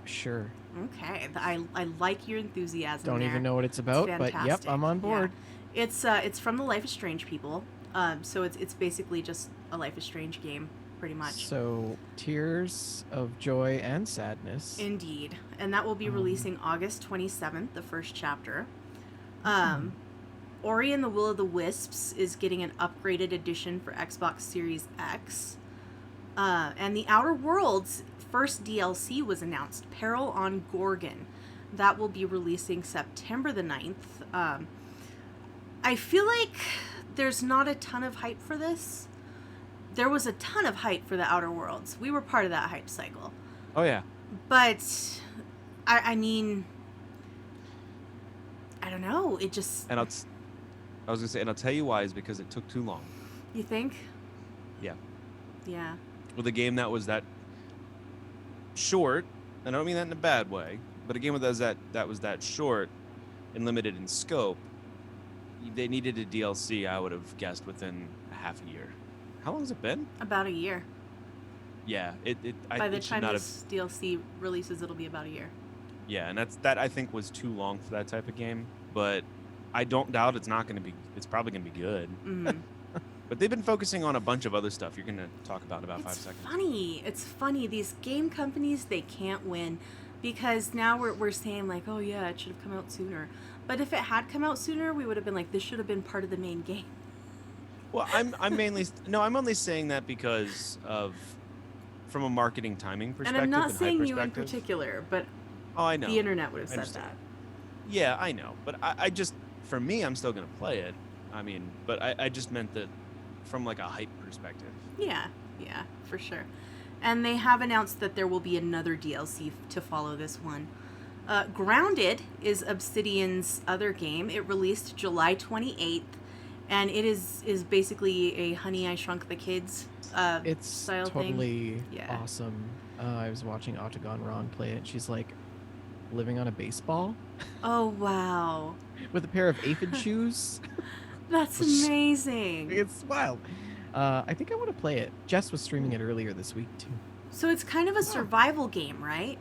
S3: Sure.
S1: Okay, I like your enthusiasm.
S3: Don't even know what it's about, but yep, I'm on board.
S1: Yeah. It's from the Life is Strange people. So it's basically just a Life is Strange game, pretty much.
S3: So tears of joy and sadness.
S1: Indeed, and that will be releasing August 27th, the first chapter. Ori and the Will of the Wisps is getting an upgraded edition for Xbox Series X. And the Outer Worlds first DLC was announced, Peril on Gorgon. That will be releasing September the 9th. I feel like there's not a ton of hype for this. There was a ton of hype for the Outer Worlds. We were part of that hype cycle.
S2: Oh yeah.
S1: But, I mean, I don't know. It just...
S2: And I was going to say, and I'll tell you why, is because it took too long.
S1: You think?
S2: Yeah.
S1: Yeah.
S2: With a game that was that short, and I don't mean that in a bad way, but a game that was that short and limited in scope, they needed a DLC, I would have guessed, within a half a year. How long has it been?
S1: About a year.
S2: Yeah.
S1: By the time this DLC releases, it'll be about a year.
S2: Yeah, and that I think was too long for that type of game, but I don't doubt it's probably going to be good.
S1: Mm-hmm.
S2: But they've been focusing on a bunch of other stuff you're going to talk about in about 5 seconds.
S1: It's funny. These game companies, they can't win because now we're saying like, oh yeah, it should have come out sooner. But if it had come out sooner, we would have been like, this should have been part of the main game.
S2: Well, I'm only saying that because of from a marketing timing perspective.
S1: And I'm not saying you in particular, but
S2: I know.
S1: The internet would have said that.
S2: Yeah, I know. But I just, for me, I'm still going to play it. I mean, but I just meant that from like a hype perspective.
S1: Yeah, for sure. And they have announced that there will be another DLC to follow this one. Grounded is Obsidian's other game. It released July 28th, and it is basically a Honey, I Shrunk the Kids
S3: it's
S1: style
S3: totally
S1: thing. Yeah.
S3: Awesome. I was watching Octagon Ron play it. She's like living on a baseball.
S1: Oh, wow.
S3: With a pair of aphid shoes.
S1: That's amazing.
S3: It's wild. I think I want to play it. Jess was streaming it earlier this week, too.
S1: So it's kind of a survival game, right?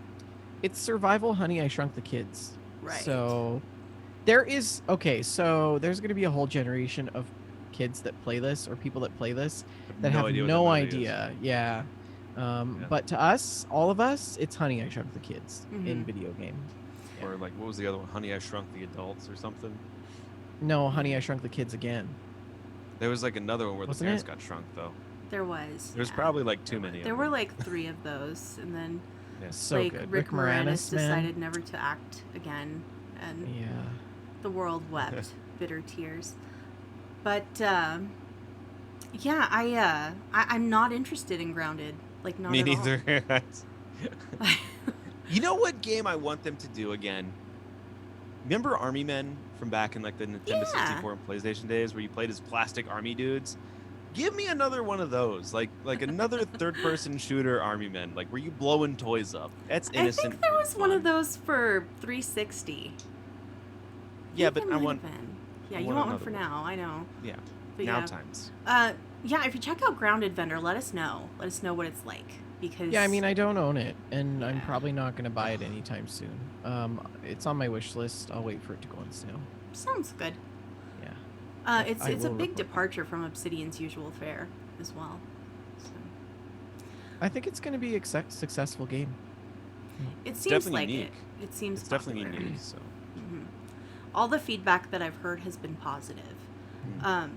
S3: It's survival Honey, I Shrunk the Kids.
S1: Right.
S3: So there's going to be a whole generation of kids that play this or people that play this that have no idea. Yeah. But to us, all of us, it's Honey, I Shrunk the Kids in video game.
S2: Yeah. Or like, what was the other one? Honey, I Shrunk the Adults or something?
S3: No, Honey, I Shrunk the Kids again.
S2: There was like another one where the parents got shrunk, though.
S1: There was.
S2: There's probably like too many.
S1: There were like 3 of those, and then
S3: so
S1: like
S3: good.
S1: Rick Moranis decided never to act again, and the world wept bitter tears. But I'm not interested in Grounded. Like not
S2: Me
S1: at
S2: neither.
S1: all.
S2: You know what game I want them to do again? Remember Army Men from back in like the Nintendo 64 and PlayStation days where you played as plastic army dudes? Give me another one of those. Like another third-person shooter Army Men, like where you blowing toys up. That's innocent.
S1: I think there was one of those for 360.
S2: Yeah,
S1: think
S2: but
S1: it
S2: I
S1: might
S2: want.
S1: have been. Yeah,
S2: I
S1: you
S2: want
S1: want one
S2: another
S1: for
S2: one.
S1: now. I know.
S2: Yeah.
S1: But
S2: Now
S1: yeah.
S2: times.
S1: Yeah, if you check out Grounded Vendor, let us know. Let us know what it's like because
S3: Yeah, I mean, I don't own it, and I'm
S1: Yeah.
S3: probably not going to buy it anytime soon. It's on my wish list. I'll wait for it to go on sale.
S1: sounds good.
S3: Yeah.
S1: It's
S3: I
S1: a
S3: will
S1: big
S3: report back.
S1: departure from Obsidian's usual fare as well. So,
S3: I think it's going to be a successful game.
S1: it
S2: It's
S1: seems
S2: definitely
S1: like
S2: unique.
S1: it seems
S2: It's
S1: popular.
S2: definitely unique. So.
S1: Mhm. All the feedback that I've heard has been positive.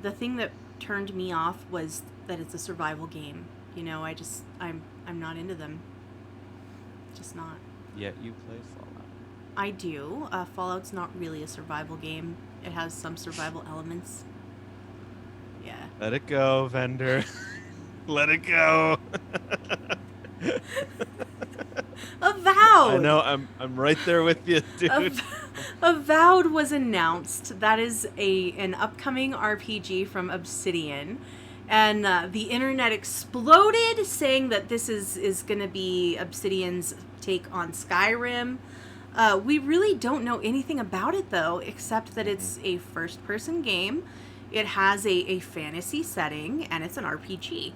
S1: The thing that turned me off was that it's a survival game. You know, I'm not into them. Just not.
S2: Yet you play Fallout.
S1: I do. Fallout's not really a survival game. It has some survival elements. Yeah.
S2: Let it go, vendor. Let it go.
S1: Avowed.
S2: I know. I'm right there with you, dude.
S1: Avowed was announced. That is an upcoming RPG from Obsidian, and the internet exploded saying that this is going to be Obsidian's take on Skyrim. We really don't know anything about it though, except that it's a first-person game. It has a fantasy setting, and it's an RPG.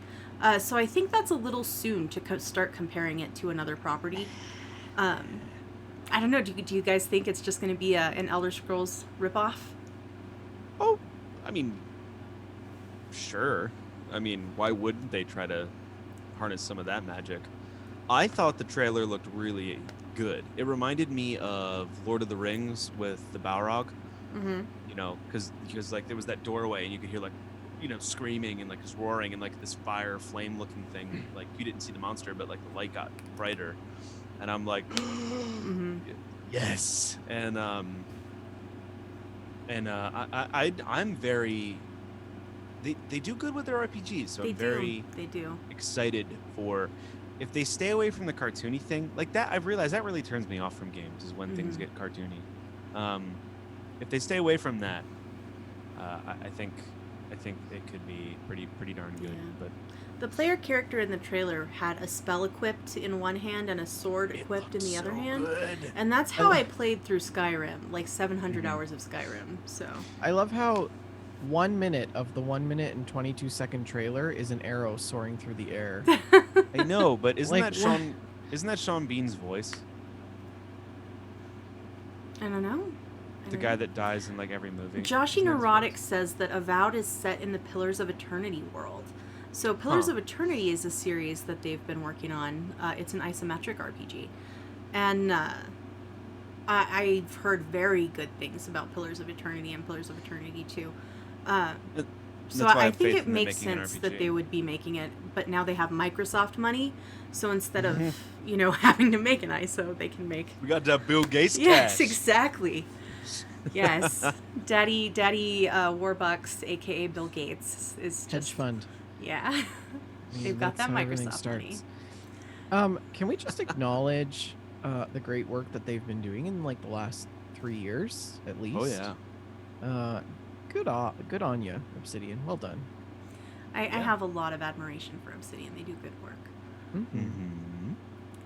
S1: So I think that's a little soon to start comparing it to another property. I don't know. Do you guys think it's just going to be an Elder Scrolls ripoff?
S2: Oh, I mean, sure. I mean, why wouldn't they try to harness some of that magic? I thought the trailer looked really good. It reminded me of Lord of the Rings with the Balrog.
S1: Mm-hmm.
S2: You know, because like there was that doorway and you could hear like, you know, screaming and like just roaring and like this fire flame looking thing. Like you didn't see the monster, but like the light got brighter. And I'm like, yes. And I'm very. They do good with their RPGs, so I'm very
S1: They do.
S2: excited for if they stay away from the cartoony thing like that. I've realized that really turns me off from games is when things get cartoony. If they stay away from that, I think it could be pretty darn good.
S1: Yeah.
S2: But
S1: The player character in the trailer had a spell equipped in one hand and a sword equipped in the other hand.
S2: Good.
S1: And that's how I played through Skyrim, like 700 hours of Skyrim. So
S3: I love how 1 minute of the 1 minute and 22-second trailer is an arrow soaring through the air.
S2: I know, but isn't
S3: Like,
S2: that Sean Bean's voice?
S1: I don't know.
S2: The guy that dies in like every movie.
S1: Joshy
S2: Isn't that his
S1: Neurotic
S2: voice?
S1: says that Avowed is set in the Pillars of Eternity world. So Pillars of Eternity is a series that they've been working on. It's an isometric RPG. And I've heard very good things about Pillars of Eternity and Pillars of Eternity 2. So
S2: why I
S1: I
S2: have
S1: think
S2: faith
S1: it
S2: in them
S1: makes
S2: making an
S1: sense that
S2: RPG.
S1: they would be making it, but now they have Microsoft money. So instead of, having to make an ISO, they can make...
S2: We got that Bill Gates
S1: Yes,
S2: cash.
S1: exactly. Yes. Daddy Warbucks, a.k.a. Bill Gates, is just...
S3: Hedge fund.
S1: Yeah.
S3: I mean,
S1: They've got
S3: that's
S1: that
S3: how everything
S1: Microsoft money.
S3: starts. Can we just acknowledge the great work that they've been doing in like the last 3 years at least?
S2: Oh yeah.
S3: Good on you, Obsidian. Well done.
S1: I have a lot of admiration for Obsidian. They do good work.
S2: Mm-hmm.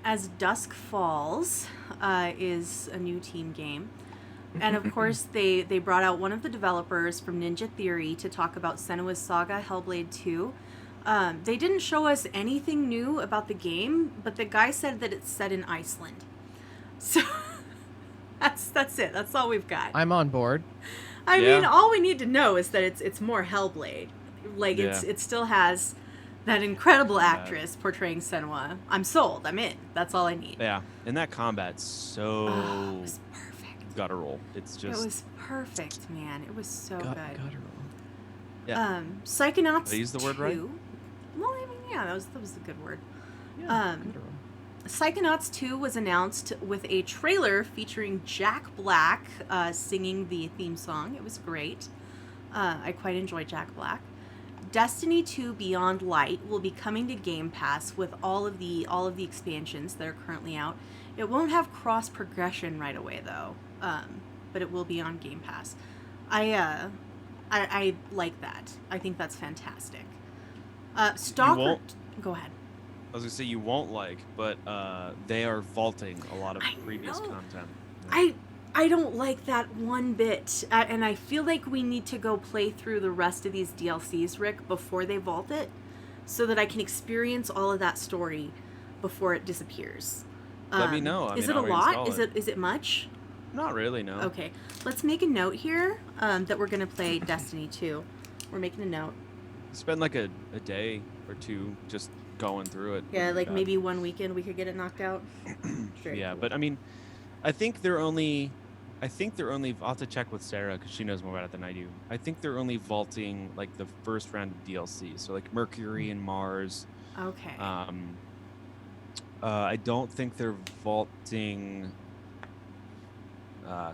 S1: As Dusk Falls is a new team game. And of course, they brought out one of the developers from Ninja Theory to talk about Senua's Saga Hellblade 2. They didn't show us anything new about the game, but the guy said that it's set in Iceland. So that's it. That's all we've got.
S3: I'm on board.
S1: I mean, all we need to know is that it's more Hellblade. Like it still has that incredible actress portraying Senua. I'm sold. I'm in. That's all I need.
S2: Yeah, and that combat's so
S1: It was perfect.
S2: guttural. It's just
S1: It was perfect, man. It was so good.
S3: Guttural.
S2: Yeah.
S1: Psychonauts
S2: Did I use the word right?
S1: 2. Well, I mean, yeah, that was a good word.
S3: Yeah, guttural.
S1: Psychonauts 2 was announced with a trailer featuring Jack Black singing the theme song. It was great. I quite enjoyed Jack Black. Destiny 2 Beyond Light will be coming to Game Pass with all of the expansions that are currently out. It won't have cross progression right away though, but it will be on Game Pass. I like that. I think that's fantastic. Stalker. Go ahead.
S2: I was gonna say you won't like, but they are vaulting a lot of
S1: I
S2: previous
S1: know.
S2: content.
S1: I I don't like that one bit. And I feel like we need to go play through the rest of these DLCs, Rick, before they vault it, so that I can experience all of that story before it disappears.
S2: Let me know.
S1: Is it a
S2: I'll
S1: lot?
S2: reinstall
S1: Is it much?
S2: Not really, no.
S1: Okay, let's make a note here that we're going to play Destiny 2. We're making a note.
S2: Spend like a day or two just going through it.
S1: Yeah, like
S2: God.
S1: maybe one weekend we could get it knocked out.
S2: Yeah, but I mean, I think they're only. I'll have to check with Sarah because she knows more about it than I do. I think they're only vaulting like the first round of DLC, so like Mercury and Mars.
S1: Okay.
S2: I don't think they're vaulting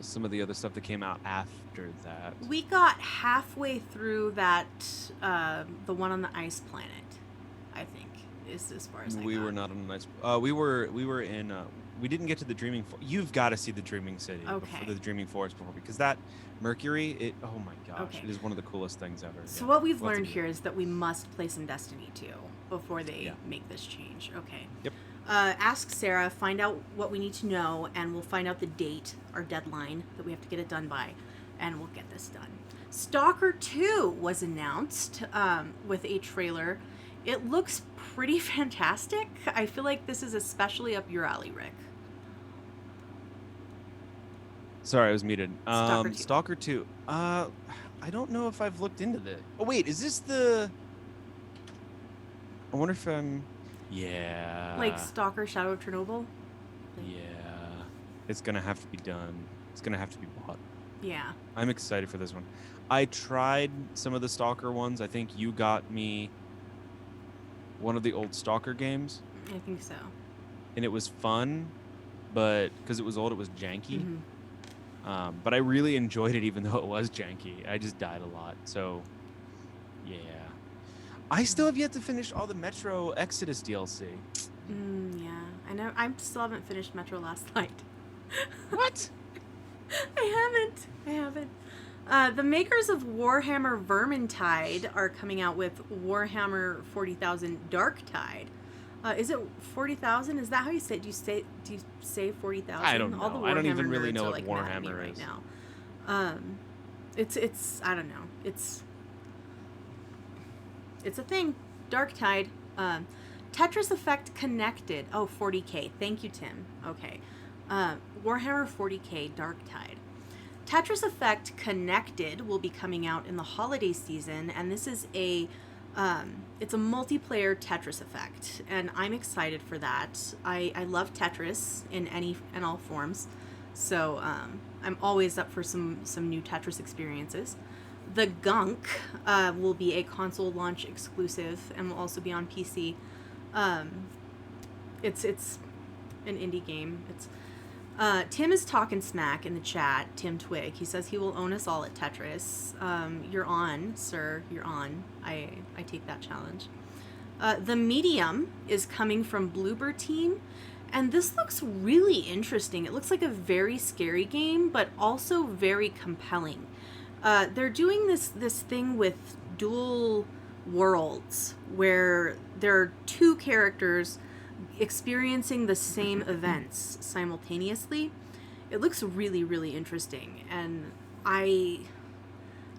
S2: some of the other stuff that came out after that.
S1: We got halfway through that, the one on the ice planet, I think, is as far as I
S2: We
S1: got.
S2: were not on a nice. We were in. We didn't get to the Dreaming. You've got to see the Dreaming City.
S1: Okay.
S2: The Dreaming Forest before, because that Mercury. Oh my gosh!
S1: Okay.
S2: It is one of the coolest things ever.
S1: So
S2: Yeah.
S1: what we've
S2: We'll have to
S1: learned
S2: do
S1: here
S2: that.
S1: is that we must play some Destiny 2 before they make this change. Okay.
S2: Yep.
S1: Ask Sarah, find out what we need to know, and we'll find out the date, our deadline, that we have to get it done by, and we'll get this done. Stalker 2 was announced with a trailer. It looks pretty fantastic. I feel like this is especially up your alley, Rick.
S2: Sorry, I was muted.
S1: Stalker 2.
S2: Stalker 2. I don't know if I've looked into this. Oh wait, is this the? I wonder if I'm. Yeah.
S1: Like Stalker Shadow of Chernobyl?
S2: Yeah. It's gonna have to be done. It's gonna have to be bought.
S1: Yeah.
S2: I'm excited for this one. I tried some of the Stalker ones. I think you got me one of the old Stalker games,
S1: I think so.
S2: and it was fun, but because it was old, it was janky.
S1: Mhm.
S2: But I really enjoyed it, even though it was janky. I just died a lot. So, yeah. I still have yet to finish all the Metro Exodus DLC.
S1: Yeah. I know. I still haven't finished Metro Last Light.
S2: What?
S1: I haven't. The makers of Warhammer Vermintide are coming out with Warhammer 40,000 Darktide. Is it 40,000? Is that how you say it? Do you say 40,000?
S2: I don't know.
S1: All the
S2: I don't
S1: Warhammer
S2: even really
S1: nerds
S2: know
S1: are,
S2: what
S1: like, mad at me
S2: Warhammer
S1: right
S2: is.
S1: now. It's I don't know. It's a thing. Darktide. Tetris Effect Connected. Oh, 40K. Thank you, Tim. Okay. Warhammer 40K Darktide. Tetris Effect Connected will be coming out in the holiday season, and this is it's a multiplayer Tetris Effect, and I'm excited for that. I love Tetris in all forms, so I'm always up for some new Tetris experiences. The Gunk will be a console launch exclusive and will also be on PC. It's an indie game. Tim is talking smack in the chat. Tim Twig. He says he will own us all at Tetris. You're on, sir. You're on. I take that challenge. The Medium is coming from Bloober Team, and this looks really interesting. It looks like a very scary game, but also very compelling. They're doing this thing with dual worlds where there are two characters experiencing the same events simultaneously. It looks really, really interesting, and I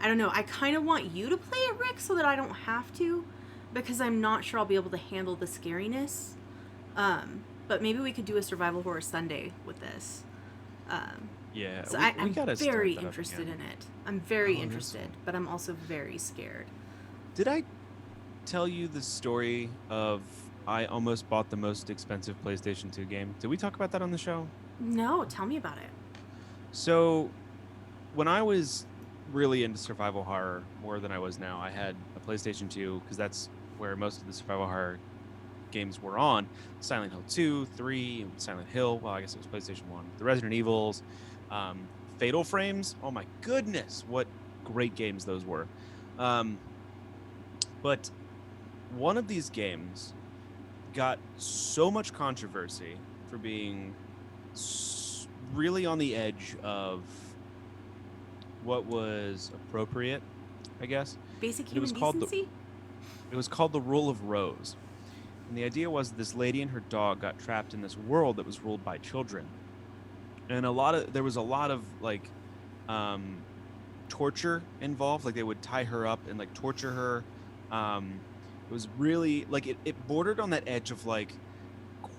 S1: don't know. I kind of want you to play it, Rick, so that I don't have to, because I'm not sure I'll be able to handle the scariness. But maybe we could do a survival horror Sunday with this.
S2: Yeah,
S1: So
S2: we
S1: I'm
S2: gotta start
S1: very
S2: that up
S1: interested
S2: again.
S1: in it. I'm very
S2: Oh,
S1: interested, but I'm also very scared.
S2: Did I tell you the story of I almost bought the most expensive PlayStation 2 game? Did we talk about that on the show?
S1: No, tell me about it.
S2: So, when I was really into survival horror more than I was now, I had a PlayStation 2 because that's where most of the survival horror games were on. Silent Hill 2, 3, Silent Hill, well, I guess it was PlayStation 1. The Resident Evils, Fatal Frames. Oh my goodness, what great games those were. But one of these games got so much controversy for being really on the edge of what was appropriate, I guess.
S1: Basic
S2: It
S1: human
S2: was called
S1: decency?
S2: It was called the Rule of Rose. And the idea was this lady and her dog got trapped in this world that was ruled by children. and there was a lot of like um, torture involved. Like they would tie her up and like torture her. It was really like it bordered on that edge of like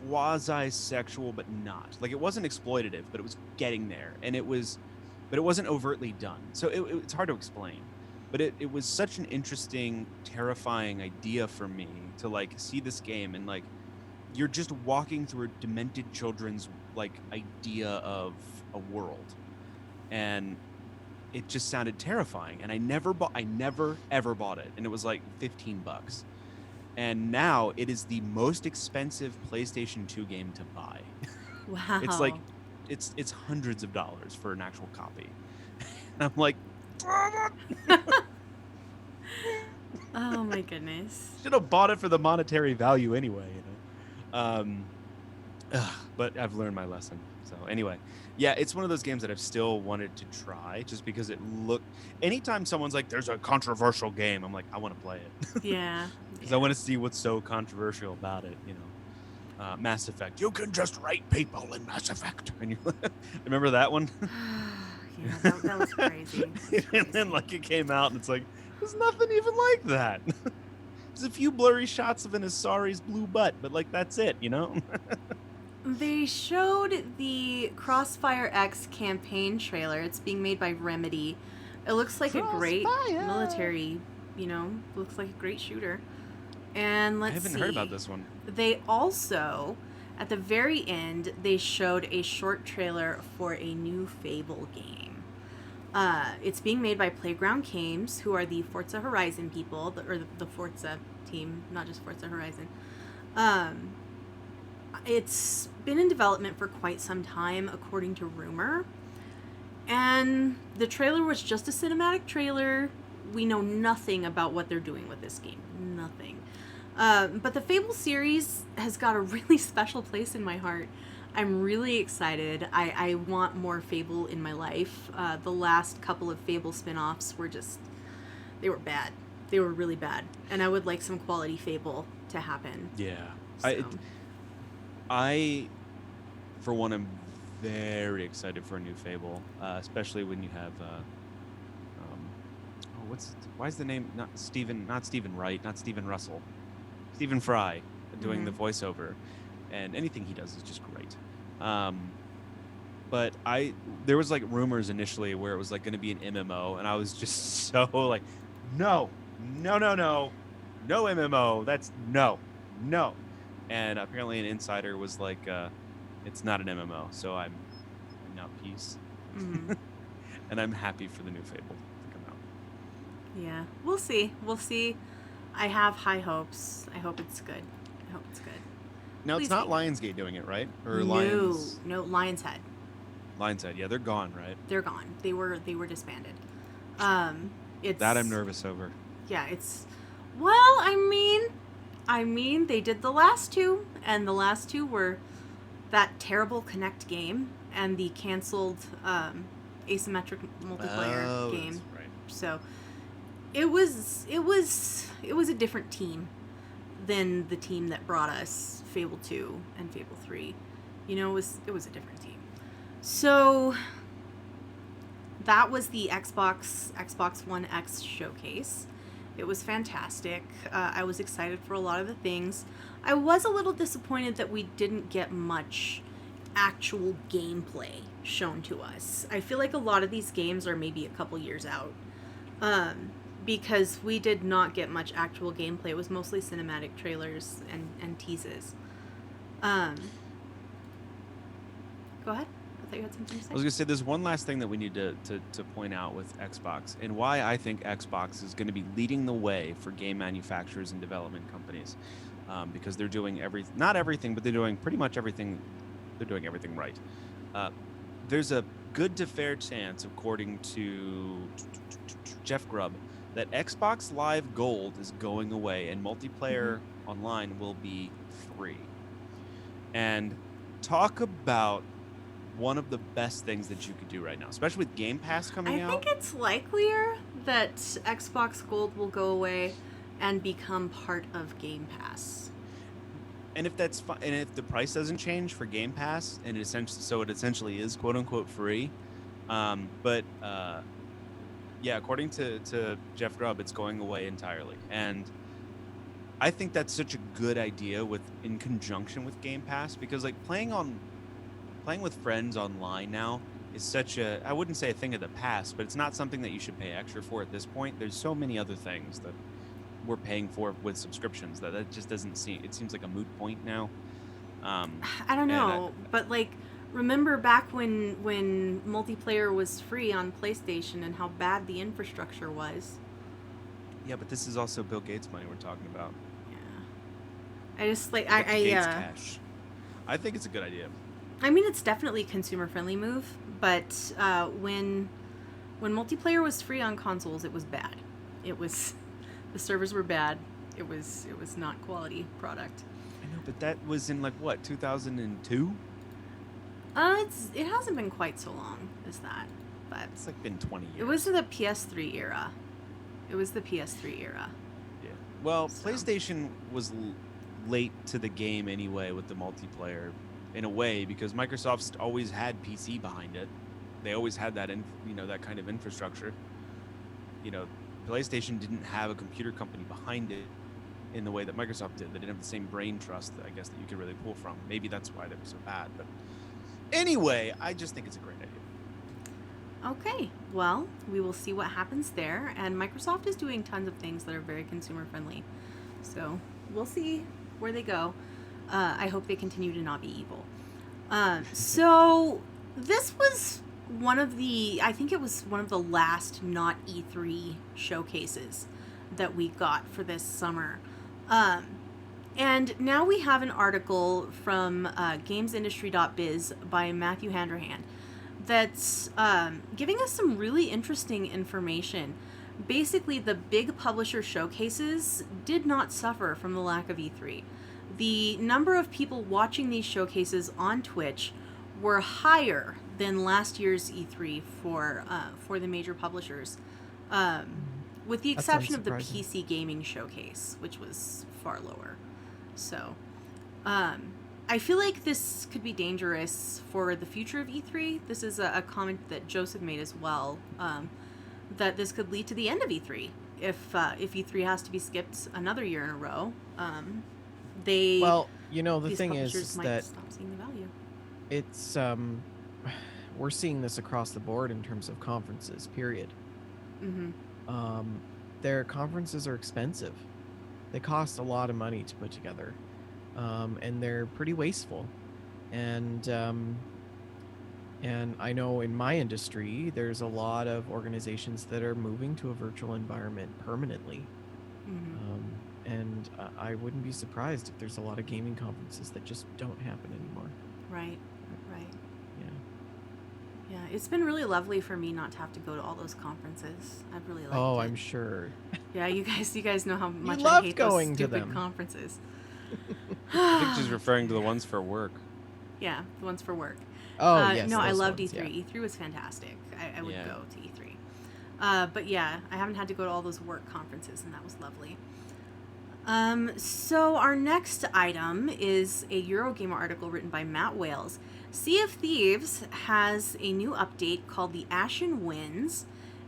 S2: quasi-sexual, but not. Like it wasn't exploitative, but it was getting there, but it wasn't overtly done. So it's hard to explain. But it was such an interesting, terrifying idea for me to like see this game and like you're just walking through a demented children's like idea of a world, and it just sounded terrifying. And I never ever bought it, and it was like $15. And now it is the most expensive PlayStation 2 game to buy.
S1: Wow.
S2: It's like it's hundreds of dollars for an actual copy. And I'm like,
S1: Oh my goodness.
S2: should have bought it for the monetary value anyway, you know. But I've learned my lesson. So anyway, yeah, it's one of those games that I've still wanted to try just because anytime someone's like, there's a controversial game, I'm like, I want to play it.
S1: Yeah.
S2: Because I want to see what's so controversial about it, you know. Mass Effect. You can just write people in Mass Effect. And you remember that one?
S1: Yeah, that was crazy.
S2: And then like it came out and it's like, there's nothing even like that. There's a few blurry shots of an Asari's blue butt, but like that's it, you know?
S1: They showed the Crossfire X campaign trailer. It's being made by Remedy. It looks like a great military, looks like a great shooter. And let's see.
S2: I haven't heard about this one.
S1: They also, at the very end, they showed a short trailer for a new Fable game. It's being made by Playground Games, who are the Forza Horizon people, or the Forza team, not just Forza Horizon. It's been in development for quite some time, according to rumor. And the trailer was just a cinematic trailer. We know nothing about what they're doing with this game. Nothing. But the Fable series has got a really special place in my heart. I'm really excited. I want more Fable in my life. The last couple of Fable spin-offs were they were bad. They were really bad. And I would like some quality Fable to happen.
S2: Yeah.
S1: So.
S2: I, for one, am very excited for a new Fable, especially when you have, why is the name not Stephen Wright, not Stephen Russell, Stephen Fry doing the voiceover, and anything he does is just great. But there was like rumors initially where it was like going to be an MMO, and I was just so like, no MMO, that's no. And apparently an insider was like, it's not an MMO, so I'm now peace.
S1: Mm-hmm.
S2: And I'm happy for the new Fable to come out.
S1: Yeah, we'll see. I have high hopes. I hope it's good.
S2: Now,
S1: Please
S2: it's not
S1: be.
S2: Lionsgate doing it, right? Or
S1: No, Lion's Head.
S2: Lion's Head, yeah, they're gone, right?
S1: They're gone. They were disbanded. It's
S2: That I'm nervous over.
S1: Yeah, I mean, they did the last two, and the last two were that terrible Connect game and the canceled asymmetric multiplayer game.
S2: That's right.
S1: So it was a different team than the team that brought us Fable 2 and Fable 3. It was a different team. So that was the Xbox One X showcase. It was fantastic. I was excited for a lot of the things. I was a little disappointed that we didn't get much actual gameplay shown to us. I feel like a lot of these games are maybe a couple years out. Because we did not get much actual gameplay. It was mostly cinematic trailers and teases. Go ahead. I thought you had something to say.
S2: I was going to say, there's one last thing that we need to point out with Xbox, and why I think Xbox is going to be leading the way for game manufacturers and development companies, because they're doing not everything, but they're doing pretty much everything. They're doing everything right. There's a good to fair chance, according to Jeff Grubb, that Xbox Live Gold is going away and multiplayer online will be free. And talk about one of the best things that you could do right now, especially with Game Pass coming out.
S1: I think it's likelier that Xbox Gold will go away and become part of Game Pass.
S2: And if that's fine, and if the price doesn't change for Game Pass, and it essentially is quote unquote free, but yeah, according to Jeff Grubb, it's going away entirely, and I think that's such a good idea in conjunction with Game Pass, because like playing with friends online now is such a, I wouldn't say a thing of the past, but it's not something that you should pay extra for at this point. There's so many other things that we're paying for with subscriptions that just doesn't seem, it seems like a moot point now.
S1: I don't know, but like, remember back when multiplayer was free on PlayStation and how bad the infrastructure was.
S2: Yeah, but this is also Bill Gates money we're talking about.
S1: Yeah, I just like
S2: Gates cash. I think it's a good idea.
S1: I mean, it's definitely a consumer friendly move, but when multiplayer was free on consoles, it was bad. It was, the servers were bad. It was not quality product.
S2: I know, but that was in like what, 2002?
S1: It hasn't been quite so long as that, but
S2: it's like been 20 years.
S1: It was the PS3 era.
S2: Yeah. Well, so. PlayStation was late to the game anyway with the multiplayer, in a way, because Microsoft's always had PC behind it. They always had that, that kind of infrastructure. PlayStation didn't have a computer company behind it in the way that Microsoft did. They didn't have the same brain trust, I guess, that you could really pull from. Maybe that's why they were so bad. But anyway, I just think it's a great idea.
S1: Okay, well, we will see what happens there. And Microsoft is doing tons of things that are very consumer friendly. So we'll see where they go. I hope they continue to not be evil. So this was I think it was one of the last not E3 showcases that we got for this summer. And now we have an article from gamesindustry.biz by Matthew Handrahan that's giving us some really interesting information. Basically, the big publisher showcases did not suffer from the lack of E3. The number of people watching these showcases on Twitch were higher than last year's E3 for the major publishers, with the exception of the PC gaming showcase, which was far lower. So, I feel like this could be dangerous for the future of E3. This is a comment that Joseph made as well, that this could lead to the end of E3 if E3 has to be skipped another year in a row.
S3: The thing is that
S1: stop seeing the value.
S3: It's we're seeing this across the board in terms of conferences, period.
S1: Mm-hmm.
S3: Their conferences are expensive. They cost a lot of money to put together, and they're pretty wasteful. And I know in my industry, there's a lot of organizations that are moving to a virtual environment permanently.
S1: Mm-hmm.
S3: And I wouldn't be surprised if there's a lot of gaming conferences that just don't happen anymore.
S1: Right.
S3: Yeah.
S1: Yeah, it's been really lovely for me not to have to go to all those conferences. I've really liked it.
S3: Oh, I'm sure.
S1: Yeah, you guys know how much
S3: I
S1: hate
S3: going
S1: those
S3: to
S1: stupid
S3: them.
S1: conferences.
S2: I think she's referring to the ones for work.
S1: Yeah, the ones for work.
S3: Oh, yes.
S1: No, I loved
S3: ones,
S1: E3.
S3: Yeah.
S1: E3 was fantastic. I would go to E3. But yeah, I haven't had to go to all those work conferences, and that was lovely. So our next item is a Eurogamer article written by Matt Wales. Sea of Thieves has a new update called the Ashen Winds,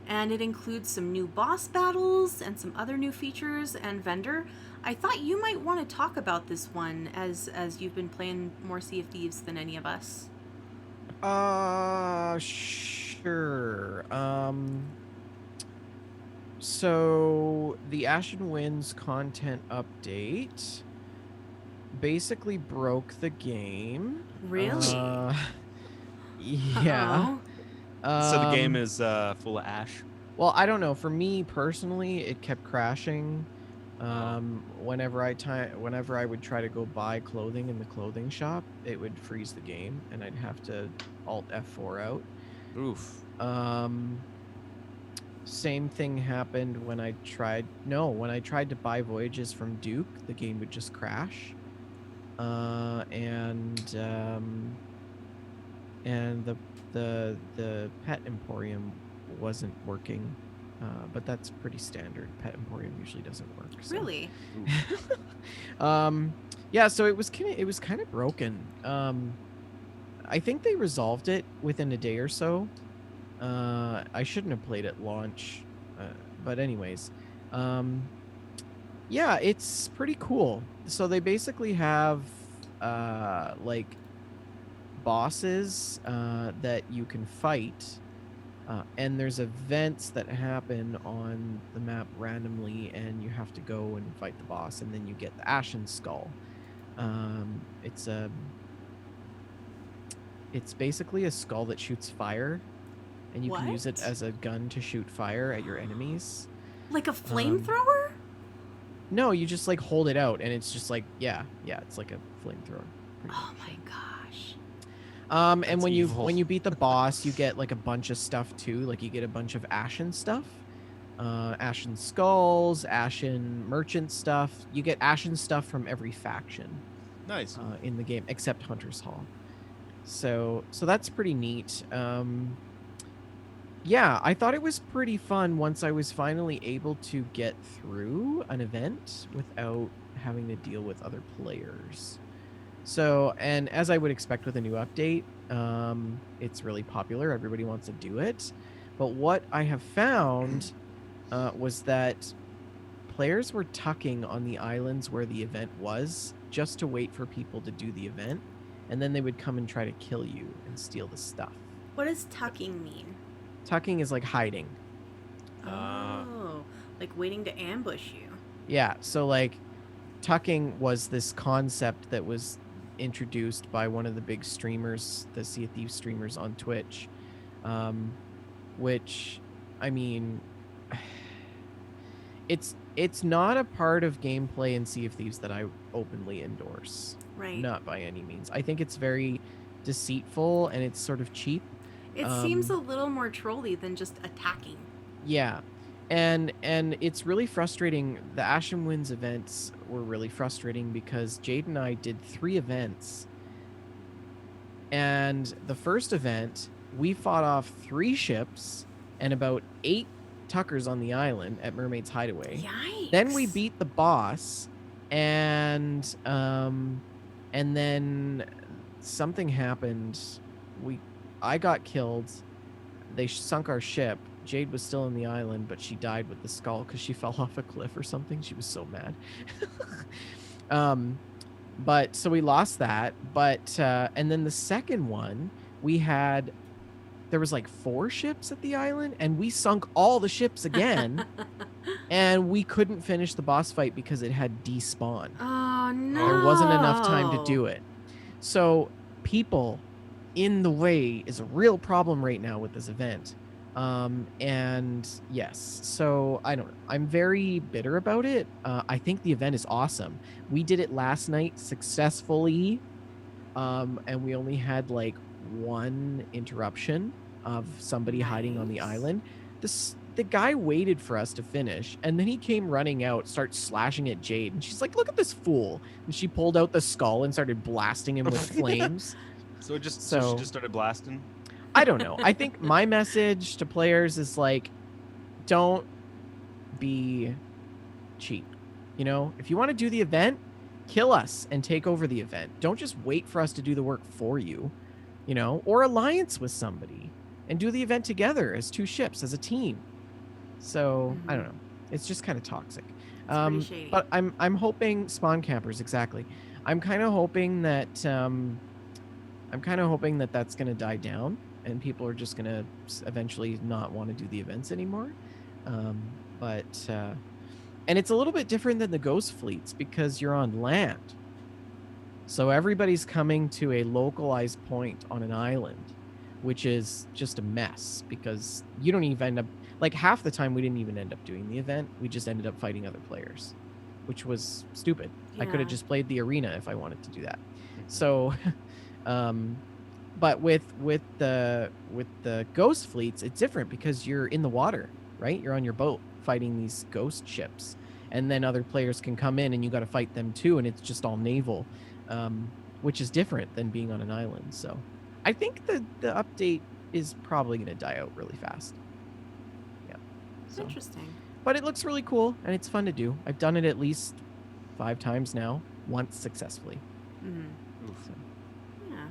S1: and it includes some new boss battles and some other new features and vendor. I thought you might want to talk about this one as you've been playing more Sea of Thieves than any of us.
S3: Sure. So the Ashen Winds content update basically broke the game.
S1: Really?
S3: Yeah.
S1: Uh-oh.
S2: So the game is full of ash.
S3: Well, I don't know. For me personally, it kept crashing. Whenever I would try to go buy clothing in the clothing shop, it would freeze the game, and I'd have to Alt F4 out.
S2: Oof.
S3: Same thing happened when I tried to buy Voyages from Duke, the game would just crash. And the Pet Emporium wasn't working. But that's pretty standard. Pet Emporium usually doesn't work. So.
S1: Really?
S3: Yeah, so it was kind of broken. I think they resolved it within a day or so. I shouldn't have played at launch, but anyways, um, yeah, it's pretty cool. So they basically have like bosses that you can fight, and there's events that happen on the map randomly, and you have to go and fight the boss, and then you get the Ashen Skull. It's a it's basically a skull that shoots fire, and you can use it
S1: What?
S3: as a gun to shoot fire at your enemies.
S1: Like a
S3: Um,
S1: flamethrower?
S3: no, you just like hold it out, and it's just like yeah, it's like a flamethrower. Pretty
S1: Oh
S3: much.
S1: my gosh.
S3: And
S2: That's
S3: when
S2: evil.
S3: you beat the boss, you get like a bunch of stuff too. Like you get a bunch of ashen stuff, ashen skulls, ashen merchant stuff. You get ashen stuff from every faction
S2: Nice.
S3: in the game, except Hunter's Hall. So that's pretty neat. Yeah, I thought it was pretty fun once I was finally able to get through an event without having to deal with other players. So, and as I would expect with a new update, it's really popular. Everybody wants to do it. But what I have found was that players were tucking on the islands where the event was just to wait for people to do the event. And then they would come and try to kill you and steal the stuff.
S1: What does tucking mean?
S3: Tucking is like hiding.
S1: Oh, like waiting to ambush you.
S3: Yeah, so like tucking was this concept that was introduced by one of the big streamers, the Sea of Thieves streamers on Twitch, which, I mean, it's not a part of gameplay in Sea of Thieves that I openly endorse.
S1: Right.
S3: Not by any means. I think it's very deceitful and it's sort of cheap.
S1: It seems a little more trolly than just attacking.
S3: Yeah. And it's really frustrating. The Ashen Winds events were really frustrating because Jade and I did 3 events. And the first event, we fought off 3 ships and about 8 Tuckers on the island at Mermaid's Hideaway.
S1: Yikes.
S3: Then we beat the boss, and then something happened. I got killed. They sunk our ship. Jade was still on the island, but she died with the skull because she fell off a cliff or something. She was so mad. But so we lost that. But and then the second one, there was like 4 ships at the island, and we sunk all the ships again, and we couldn't finish the boss fight because it had despawned.
S1: Oh no.
S3: There wasn't enough time to do it. So people in the way is a real problem right now with this event. And yes, so I don't know. I'm very bitter about it. I think the event is awesome. We did it last night successfully. And we only had like 1 interruption of somebody hiding on the island. The guy waited for us to finish, and then he came running out, starts slashing at Jade, and she's like, "Look at this fool!" And she pulled out the skull and started blasting him with flames.
S2: So she just started blasting.
S3: I don't know. I think my message to players is like, don't be cheap. You know, if you want to do the event, kill us and take over the event. Don't just wait for us to do the work for you, you know, or alliance with somebody and do the event together as 2 ships, as a team. So I don't know. It's just kind of toxic.
S1: Pretty shady.
S3: But I'm hoping spawn campers, exactly. I'm kind of hoping that that's going to die down and people are just going to eventually not want to do the events anymore. And it's a little bit different than the ghost fleets because you're on land. So everybody's coming to a localized point on an island, which is just a mess because you don't even end up, like half the time we didn't even end up doing the event. We just ended up fighting other players, which was stupid. I could have
S1: Yeah.
S3: just played the arena if I wanted to do that. So, but with the ghost fleets, it's different because you're in the water, right? You're on your boat fighting these ghost ships, and then other players can come in and you got to fight them too, and it's just all naval, which is different than being on an island. So I think the update is probably going to die out really fast. Yeah. So,
S1: Interesting.
S3: but it looks really cool and it's fun to do. I've done it at least 5 times now once successfully.
S1: Mm-hmm.
S2: Oof.
S3: So,
S1: Yeah.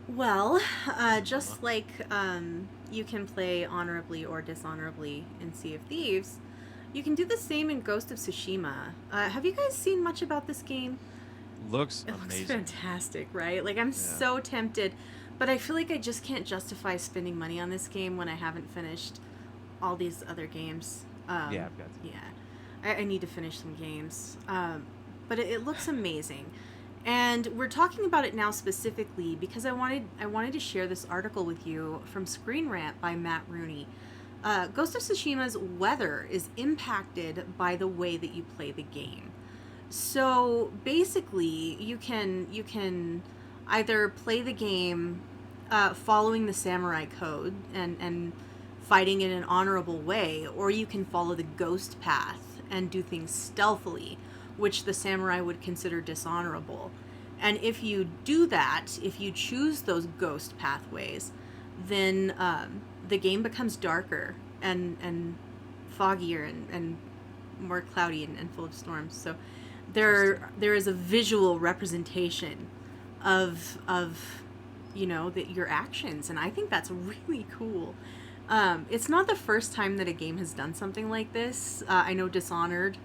S1: Well, just like you can play honorably or dishonorably in Sea of Thieves, you can do the same in Ghost of Tsushima. Have you guys seen much about this game?
S2: Looks
S1: It looks
S2: amazing.
S1: fantastic, right? Like, I'm
S2: Yeah.
S1: so tempted, but I feel like I just can't justify spending money on this game when I haven't finished all these other games.
S2: Yeah, I've got to.
S1: Yeah. I need to finish some games. But it looks amazing. And we're talking about it now specifically because I wanted to share this article with you from Screen Rant by Matt Rooney. Ghost of Tsushima's weather is impacted by the way that you play the game. So basically, you can either play the game following the samurai code and fighting in an honorable way, or you can follow the ghost path and do things stealthily, which the samurai would consider dishonorable. And if you do that, if you choose those ghost pathways, then the game becomes darker and foggier and more cloudy and full of storms. So there is a visual representation of your actions, and I think that's really cool. It's not the first time that a game has done something like this. I know Dishonored,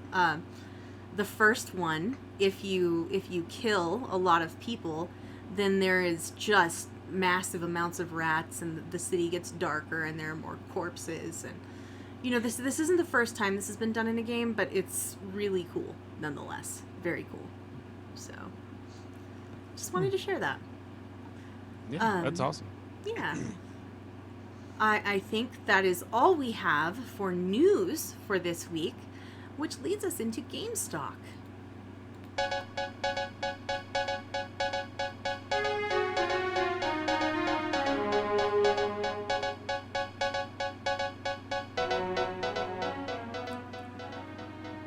S1: the first one, if you kill a lot of people, then there is just massive amounts of rats, and the city gets darker, and there are more corpses, and this isn't the first time this has been done in a game, but it's really cool nonetheless. Very cool. So, just wanted to share that.
S2: Yeah, that's awesome.
S1: Yeah. I think that is all we have for news for this week, which leads us into Gamestock.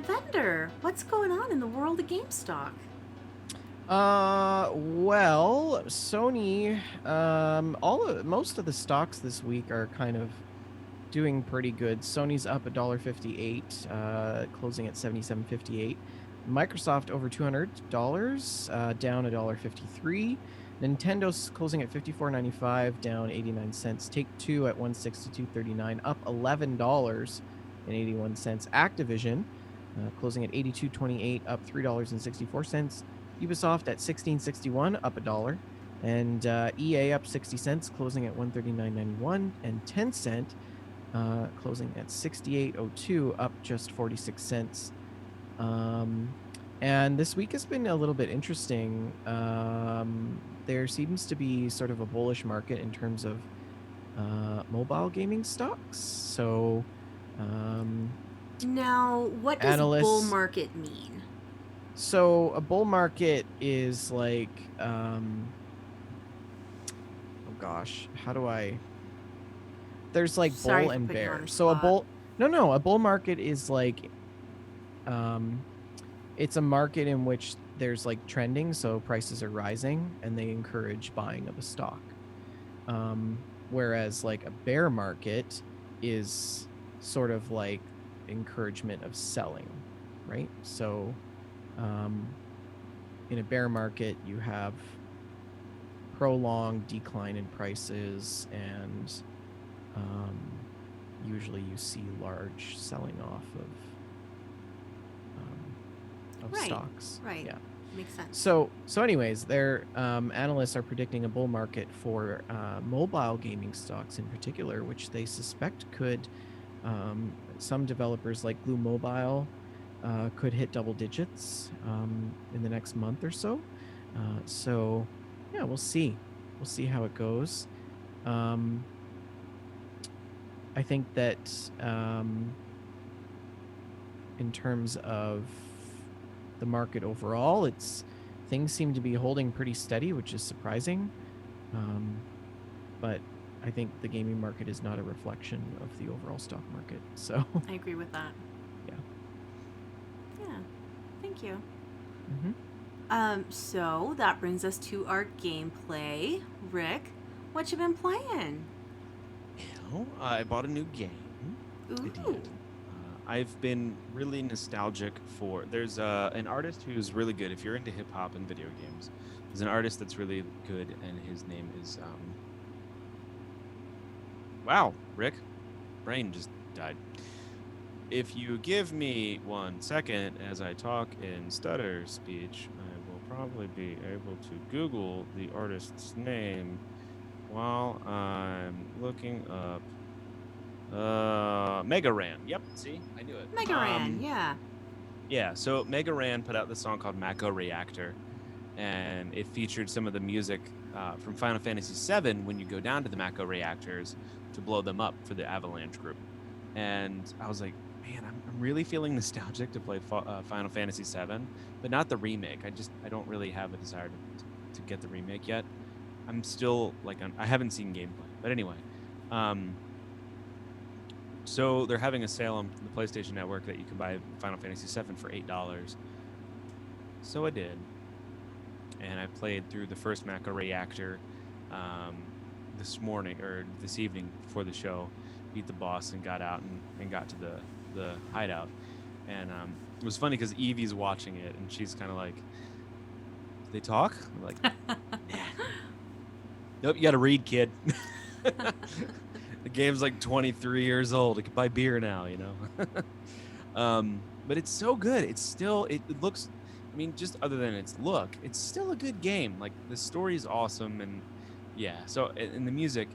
S1: Vendor, what's going on in the world of Gamestock?
S3: Well, Sony, most of the stocks this week are kind of doing pretty good. Sony's up $1.58, closing at $77.58. Microsoft over $200, down $1.53. Nintendo's closing at $54.95, down 89 cents. Take-Two at $162.39, up $11.81. Activision, closing at $82.28, up $3.64. Ubisoft at $16.61, up $1, and EA up 60 cents, closing at $139.91, and Tencent closing at $68.02, up just 46 cents. And this week has been a little bit interesting. There seems to be sort of a bullish market in terms of mobile gaming stocks. So
S1: now, what does bull market mean?
S3: So a bull market is like, oh gosh, how do I? There's like bull and bear. So a bull market is like, it's a market in which there's like trending, so prices are rising and they encourage buying of a stock. Whereas like a bear market is sort of like encouragement of selling, right? So in a bear market, you have prolonged decline in prices, and usually you see large selling off of stocks.
S1: Right.
S3: Yeah.
S1: Makes sense.
S3: So anyways, analysts are predicting a bull market for mobile gaming stocks in particular, which they suspect could, some developers like Glue Mobile could hit double digits in the next month or so. So yeah, we'll see. We'll see how it goes. I think that in terms of the market overall, things seem to be holding pretty steady, which is surprising. But I think the gaming market is not a reflection of the overall stock market. So
S1: I agree with that.
S3: Yeah.
S1: Yeah. Thank you.
S3: Mm-hmm.
S1: So that brings us to our gameplay. Rick, what you been playing?
S2: I bought a new game.
S1: Ooh.
S2: I did. I've been really nostalgic for. There's an artist who's really good. If you're into hip hop and video games, there's an artist that's really good, and his name is wow, Rick, brain just died. If you give me 1 second as I talk in stutter speech, I will probably be able to Google the artist's name while I'm looking up. Mega Ran. Yep. See, I knew it.
S1: Mega Ran, yeah.
S2: Yeah. So Mega Ran put out this song called Mako Reactor, and it featured some of the music from Final Fantasy VII when you go down to the Mako reactors to blow them up for the Avalanche group. And I was like, man, I'm really feeling nostalgic to play Final Fantasy VII, but not the remake. I don't really have a desire to get the remake yet. I'm still like I haven't seen gameplay, but anyway. So they're having a sale on the PlayStation Network that you can buy Final Fantasy VII for $8. So I did, and I played through the first Mako reactor this morning or this evening before the show. Beat the boss and got out and got to the hideout. And it was funny because Evie's watching it and she's kind of like, "They talk?" I'm like, "Nah." Nope, you got to read, kid. The game's like 23 years old. It can buy beer now, you know. But it's so good. It's still it looks. I mean, just other than its look, it's still a good game. Like the story is awesome, and yeah. So in the music,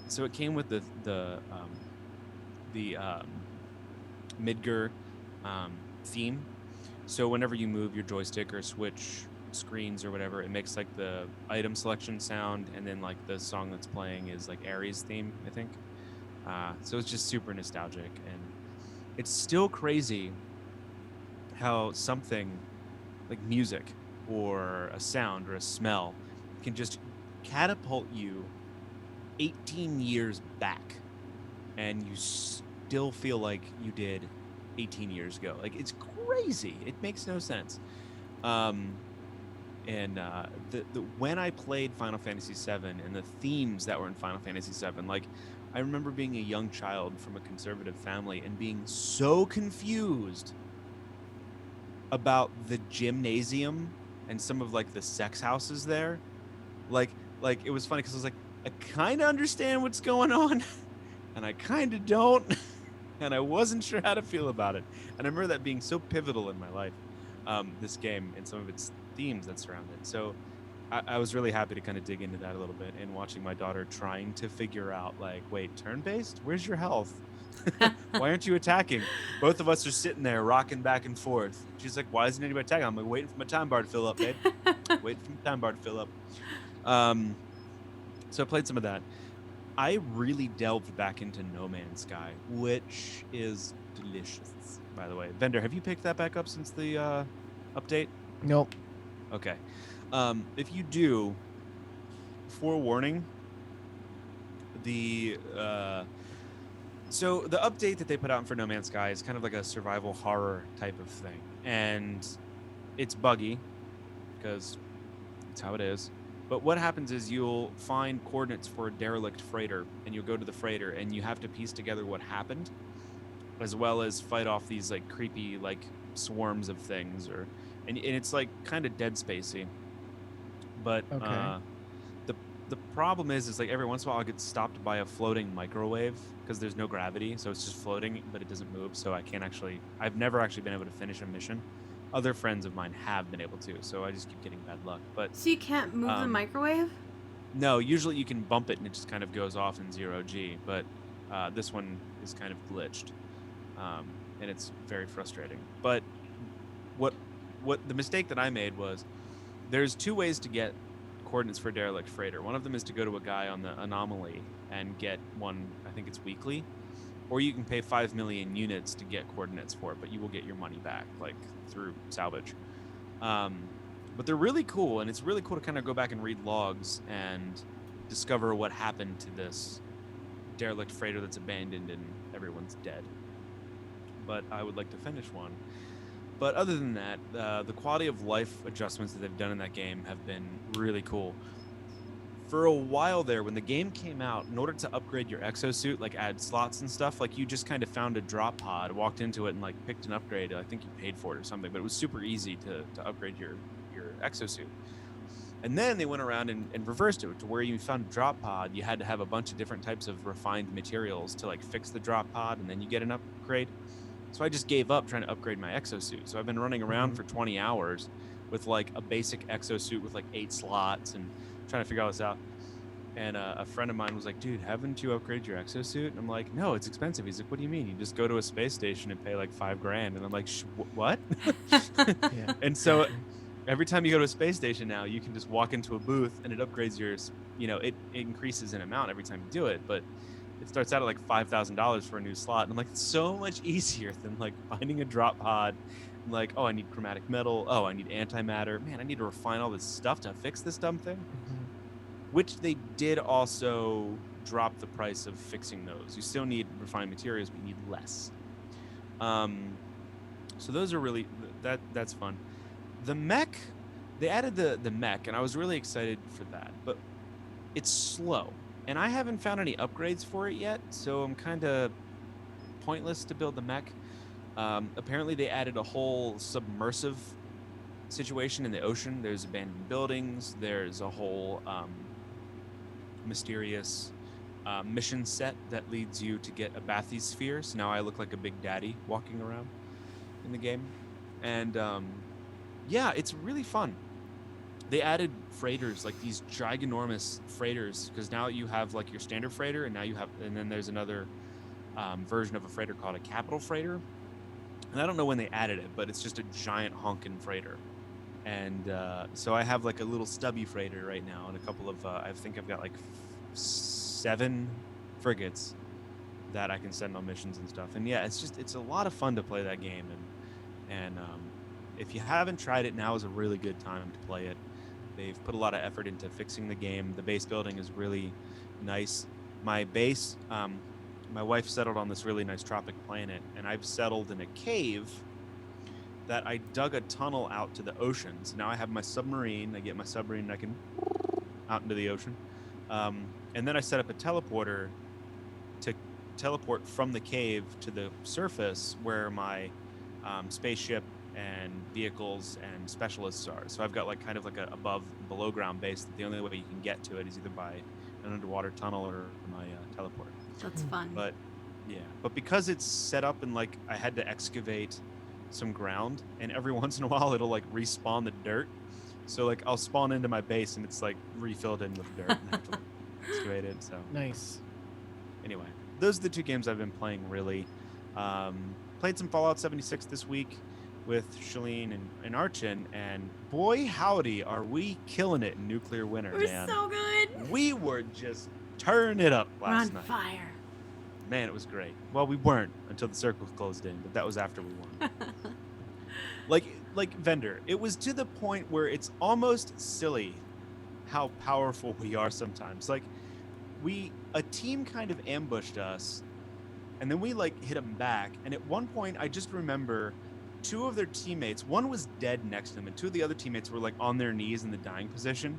S2: so it came with the Midgar theme. So whenever you move your joystick or switch screens or whatever, it makes like the item selection sound, and then like the song that's playing is like Ares theme, I think. So it's just super nostalgic, and it's still crazy how something like music or a sound or a smell can just catapult you 18 years back, and you still feel like you did 18 years ago. Like it's crazy. It makes no sense. And when I played Final Fantasy VII and the themes that were in Final Fantasy VII, like I remember being a young child from a conservative family and being so confused about the gymnasium and some of like the sex houses there. Like it was funny because I was like, I kind of understand what's going on, and I kind of don't, and I wasn't sure how to feel about it. And I remember that being so pivotal in my life, this game and some of its themes that surround it. So I was really happy to kind of dig into that a little bit, and watching my daughter trying to figure out like, wait, turn-based? Where's your health? Why aren't you attacking? Both of us are sitting there rocking back and forth. She's like, why isn't anybody attacking? I'm like, waiting for my time bar to fill up, babe. Waiting for my time bar to fill up. So I played some of that. I really delved back into No Man's Sky, which is delicious, by the way. Vendor, have you picked that back up since the update?
S3: Nope.
S2: Okay. If you do, forewarning, so the update that they put out for No Man's Sky is kind of like a survival horror type of thing, and it's buggy because it's how it is. But what happens is you'll find coordinates for a derelict freighter, and you'll go to the freighter, and you have to piece together what happened, as well as fight off these like creepy like swarms of things, and it's like kind of Dead Spacey. But
S3: Okay.
S2: the problem is like every once in a while I'll get stopped by a floating microwave because there's no gravity, so it's just floating, but it doesn't move. So I've never actually been able to finish a mission. Other friends of mine have been able to, so I just keep getting bad luck. But
S1: So you can't move the microwave?
S2: no, usually you can bump it and it just kind of goes off in 0G, but this one is kind of glitched, and it's very frustrating. But what the mistake that I made was there's two ways to get coordinates for derelict freighter. One of them is to go to a guy on the anomaly and get one, I think it's weekly, or you can pay 5 million units to get coordinates for it, but you will get your money back like through salvage. But they're really cool, and it's really cool to kind of go back and read logs and discover what happened to this derelict freighter that's abandoned and everyone's dead. But I would like to finish one. But other than that, the quality of life adjustments that they've done in that game have been really cool. for a while there, when the game came out, in order to upgrade your exosuit, like add slots and stuff, like you just kind of found a drop pod, walked into it, and like picked an upgrade. I think you paid for it or something, but it was super easy to upgrade your exosuit. And then they went around and reversed it to where you found a drop pod. You had to have a bunch of different types of refined materials to like fix the drop pod, and then you get an upgrade. So I just gave up trying to upgrade my exosuit. So I've been running around for 20 hours with like a basic exosuit with like 8 slots and trying to figure all this out. And a friend of mine was like, dude, haven't you upgraded your exosuit? And I'm like, no, it's expensive. He's like, what do you mean? You just go to a space station and pay like $5,000. And I'm like, what?
S3: Yeah.
S2: And so every time you go to a space station now, you can just walk into a booth and it upgrades yours. It increases in amount every time you do it. But it starts out at like $5,000 for a new slot. And I'm like, it's so much easier than like finding a drop pod. And like, oh, I need chromatic metal. Oh, I need antimatter. Man, I need to refine all this stuff to fix this dumb thing. Which they did also drop the price of fixing those. You still need refined materials, but you need less. So those are really, that's fun. The mech, they added the mech, and I was really excited for that. But it's slow. And I haven't found any upgrades for it yet, so I'm kind of pointless to build the mech. Apparently they added a whole submersive situation in the ocean. There's abandoned buildings. There's a whole mysterious mission set that leads you to get a bathysphere. So now I look like a big daddy walking around in the game. And yeah, it's really fun. They added freighters, like these giganormous freighters, because now you have like your standard freighter, and then there's another version of a freighter called a capital freighter. And I don't know when they added it, but it's just a giant honking freighter. And so I have like a little stubby freighter right now, and a couple of I think I've got like 7 frigates that I can send on missions and stuff. And yeah, it's a lot of fun to play that game. And if you haven't tried it, now is a really good time to play it. They've put a lot of effort into fixing the game. The base building is really nice. My base, my wife settled on this really nice tropic planet, and I've settled in a cave that I dug a tunnel out to the ocean. So now I have my submarine. I get my submarine and I can out into the ocean. And then I set up a teleporter to teleport from the cave to the surface where my spaceship and vehicles and specialists are. So I've got like kind of like a below ground base that the only way you can get to it is either by an underwater tunnel or my teleporter.
S1: That's fun.
S2: But yeah, but because it's set up and like I had to excavate some ground, and every once in a while it'll like respawn the dirt. So like I'll spawn into my base and it's like refilled in with dirt and I have to like, excavate it. So
S3: Nice.
S2: anyway, those are the 2 games I've been playing really. Played some Fallout 76 this week with Shalene and Archin, and boy howdy are we killing it in Nuclear Winter.
S1: We're
S2: man.
S1: so good.
S2: We were just turning it up
S1: We're
S2: last
S1: on
S2: night.
S1: fire.
S2: Man, it was great. Well, we weren't until the circles closed in, but that was after we won. like Vendor, it was to the point where it's almost silly how powerful we are sometimes. Like a team kind of ambushed us, and then we like hit them back. And at one point, I just remember 2 of their teammates, one was dead next to them, and 2 of the other teammates were like on their knees in the dying position.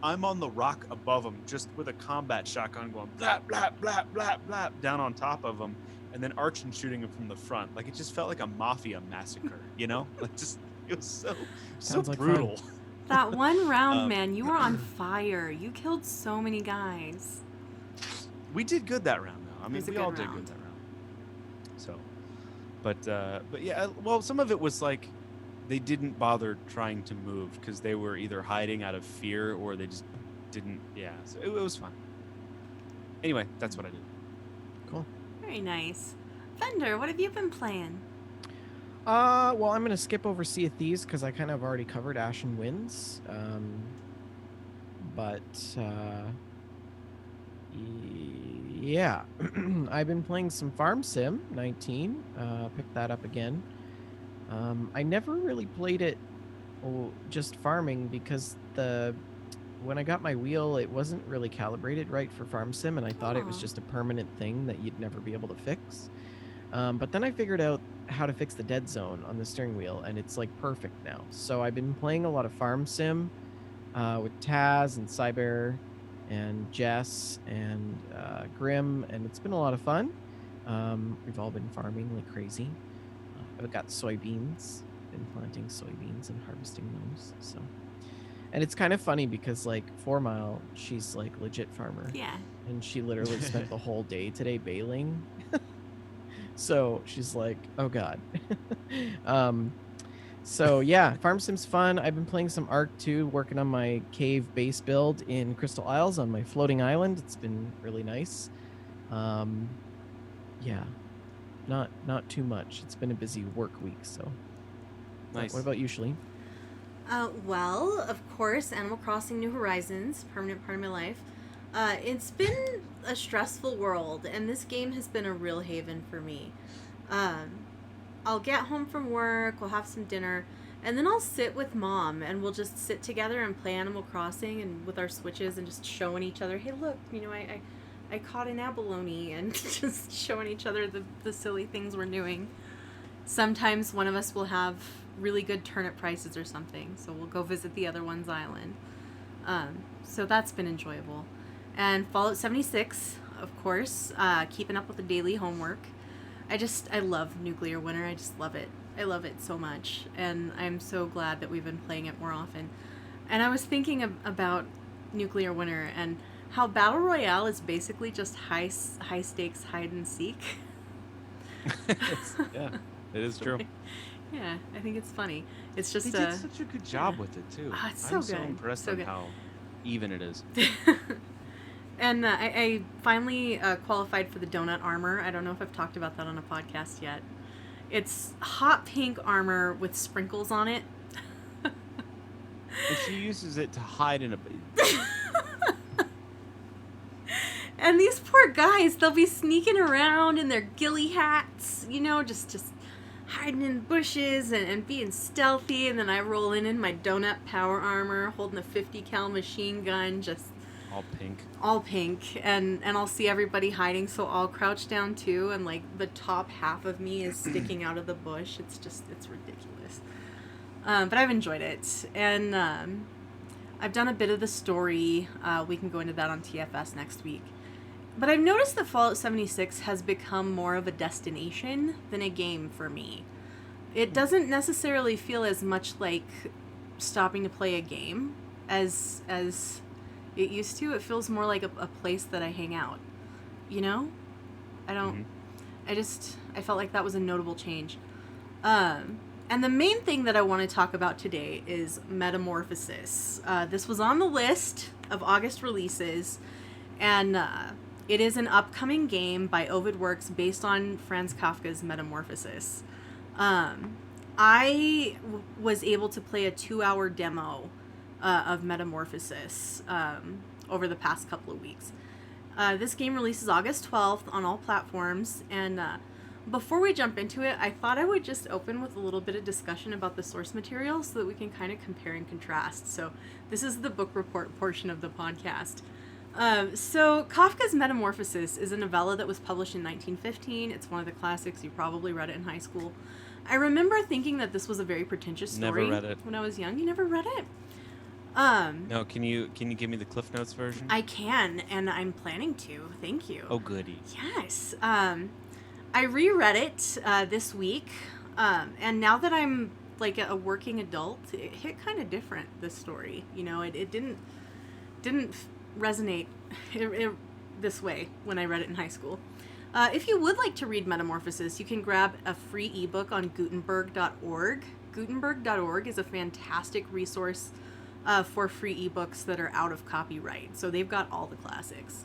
S2: I'm on the rock above them, just with a combat shotgun going blap, blap, blap, blap, blap, down on top of them. And then Archin shooting him from the front. Like, it just felt like a mafia massacre, you know? Like, just, it was so
S3: Sounds like
S2: brutal.
S1: That one round, man, you were on fire. You killed so many guys.
S2: We did good that round, though. I
S1: It
S2: mean,
S1: was a
S2: we
S1: good
S2: all did
S1: round.
S2: good that round. So, but yeah, well, some of it was like they didn't bother trying to move because they were either hiding out of fear or they just didn't. Yeah, so it was fun. Anyway, that's what I did.
S3: Cool.
S1: Very nice. Fender, what have you been playing?
S3: Well, I'm gonna skip over Sea of Thieves because I kind of already covered Ashen Winds. But yeah, I've been playing some Farm Sim 19. Picked that up again. I never really played it just farming because when I got my wheel, it wasn't really calibrated right for Farm Sim, and I thought it was
S1: Aw.
S3: just a permanent thing that you'd never be able to fix. But then I figured out how to fix the dead zone on the steering wheel, and it's like perfect now. So I've been playing a lot of Farm Sim with Taz and Cyber, and Jess and Grim, and it's been a lot of fun. We've all been farming like crazy. I've got soybeans, been planting soybeans and harvesting those. So, and it's kind of funny because like 4 Mile, she's like legit farmer,
S1: Yeah.
S3: and she literally spent the whole day today baling. So she's like, oh god. So yeah, Farm Sim's fun. I've been playing some Ark 2, working on my cave base build in Crystal Isles on my floating island. It's been really nice. Yeah, not too much. It's been a busy work week. So
S2: Nice.
S3: What about you, Shalene?
S1: Well, of course, Animal Crossing New Horizons, permanent part of my life. It's been a stressful world, and this game has been a real haven for me. I'll get home from work, we'll have some dinner, and then I'll sit with Mom, and we'll just sit together and play Animal Crossing and with our Switches and just showing each other, hey, look, I caught an abalone, and just showing each other the silly things we're doing. Sometimes one of us will have really good turnip prices or something, so we'll go visit the other one's island. So that's been enjoyable. And Fallout 76, of course, keeping up with the daily homework. I love Nuclear Winter. I just love it. I love it so much, and I'm so glad that we've been playing it more often. And I was thinking about Nuclear Winter and how Battle Royale is basically just high stakes hide and seek.
S2: Yeah, it is true.
S1: Yeah, I think it's funny. It's just
S2: They did such a good job with it too.
S1: It's so
S2: I'm
S1: good.
S2: so impressed
S1: So
S2: on
S1: good.
S2: how even it is.
S1: And I finally qualified for the donut armor. I don't know if I've talked about that on a podcast yet. It's hot pink armor with sprinkles on it.
S2: And she uses it to hide in a.
S1: And these poor guys, they'll be sneaking around in their ghillie hats, just hiding in bushes and being stealthy. And then I roll in my donut power armor, holding a 50 cal machine gun, just all pink, and I'll see everybody hiding, so I'll crouch down too, and like the top half of me is sticking out of the bush. It's ridiculous. But I've enjoyed it, and I've done a bit of the story. We can go into that on TFS next week. But I've noticed that Fallout 76 has become more of a destination than a game for me. It doesn't necessarily feel as much like stopping to play a game as it used to. It feels more like a place that I hang out. I don't... Mm-hmm. I felt like that was a notable change. And the main thing that I want to talk about today is Metamorphosis. This was on the list of August releases, and it is an upcoming game by Ovid Works based on Franz Kafka's Metamorphosis. I was able to play a 2-hour demo of Metamorphosis over the past couple of weeks. This game releases August 12th on all platforms, and before we jump into it, I thought I would just open with a little bit of discussion about the source material so that we can kind of compare and contrast. So this is the book report portion of the podcast. So Kafka's Metamorphosis is a novella that was published in 1915. It's one of the classics. You probably read it in high school. I remember thinking that this was a very pretentious story.
S2: Never read it.
S1: When I was young. You never read it?
S2: No, can you give me the Cliff Notes version?
S1: I can, and I'm planning to. Thank you.
S2: Oh, goody.
S1: Yes. I reread it this week, and now that I'm like a working adult, it hit kind of different, this story. It didn't resonate this way when I read it in high school. If you would like to read Metamorphosis, you can grab a free ebook on Gutenberg.org. Gutenberg.org is a fantastic resource for free ebooks that are out of copyright. So they've got all the classics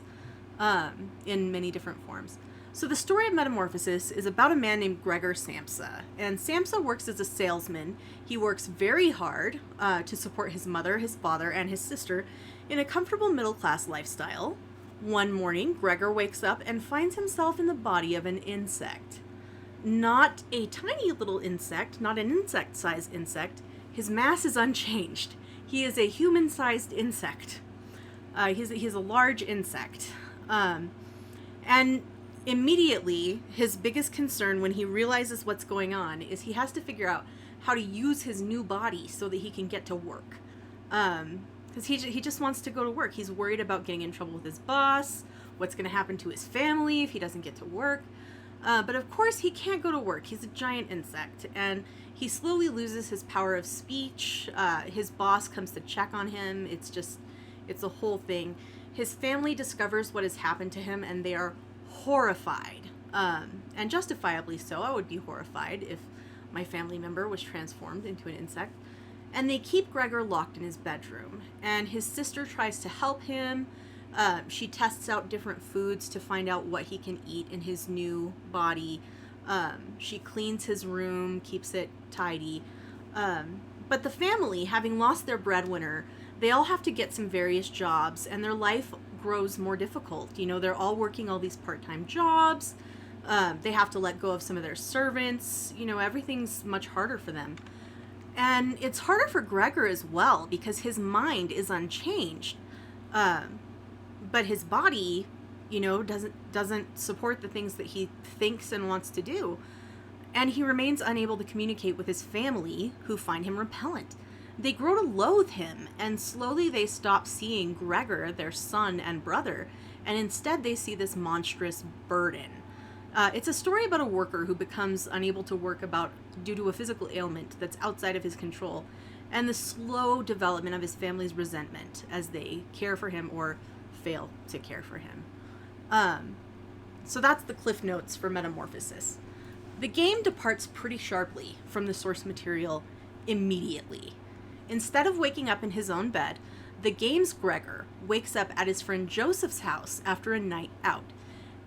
S1: in many different forms. So the story of Metamorphosis is about a man named Gregor Samsa. And Samsa works as a salesman. He works very hard to support his mother, his father, and his sister in a comfortable middle-class lifestyle. One morning, Gregor wakes up and finds himself in the body of an insect. Not a tiny little insect, not an insect-sized insect. His mass is unchanged. He is a human-sized insect. He's a large insect. And immediately, his biggest concern when he realizes what's going on is he has to figure out how to use his new body so that he can get to work. because he just wants to go to work. He's worried about getting in trouble with his boss, what's going to happen to his family if he doesn't get to work. But of course he can't go to work. He's a giant insect, and he slowly loses his power of speech. His boss comes to check on him. It's a whole thing. His family discovers what has happened to him, and they are horrified, and justifiably so. I would be horrified if my family member was transformed into an insect. And they keep Gregor locked in his bedroom, and his sister tries to help him. She tests out different foods to find out what he can eat in his new body. She cleans his room, keeps it tidy. But the family, having lost their breadwinner, they all have to get some various jobs, and their life grows more difficult. You know, they're all working all these part-time jobs. They have to let go of some of their servants. You know, everything's much harder for them. And it's harder for Gregor as well, because his mind is unchanged. But his body, you know, doesn't support the things that he thinks and wants to do. And he remains unable to communicate with his family, who find him repellent. They grow to loathe him, and slowly they stop seeing Gregor, their son and brother, and instead they see this monstrous burden. It's a story about a worker who becomes unable to work due to a physical ailment that's outside of his control, and the slow development of his family's resentment as they care for him or fail to care for him. So that's the cliff notes for Metamorphosis. The game departs pretty sharply from the source material immediately. Instead of waking up in his own bed, the game's Gregor wakes up at his friend Joseph's house after a night out.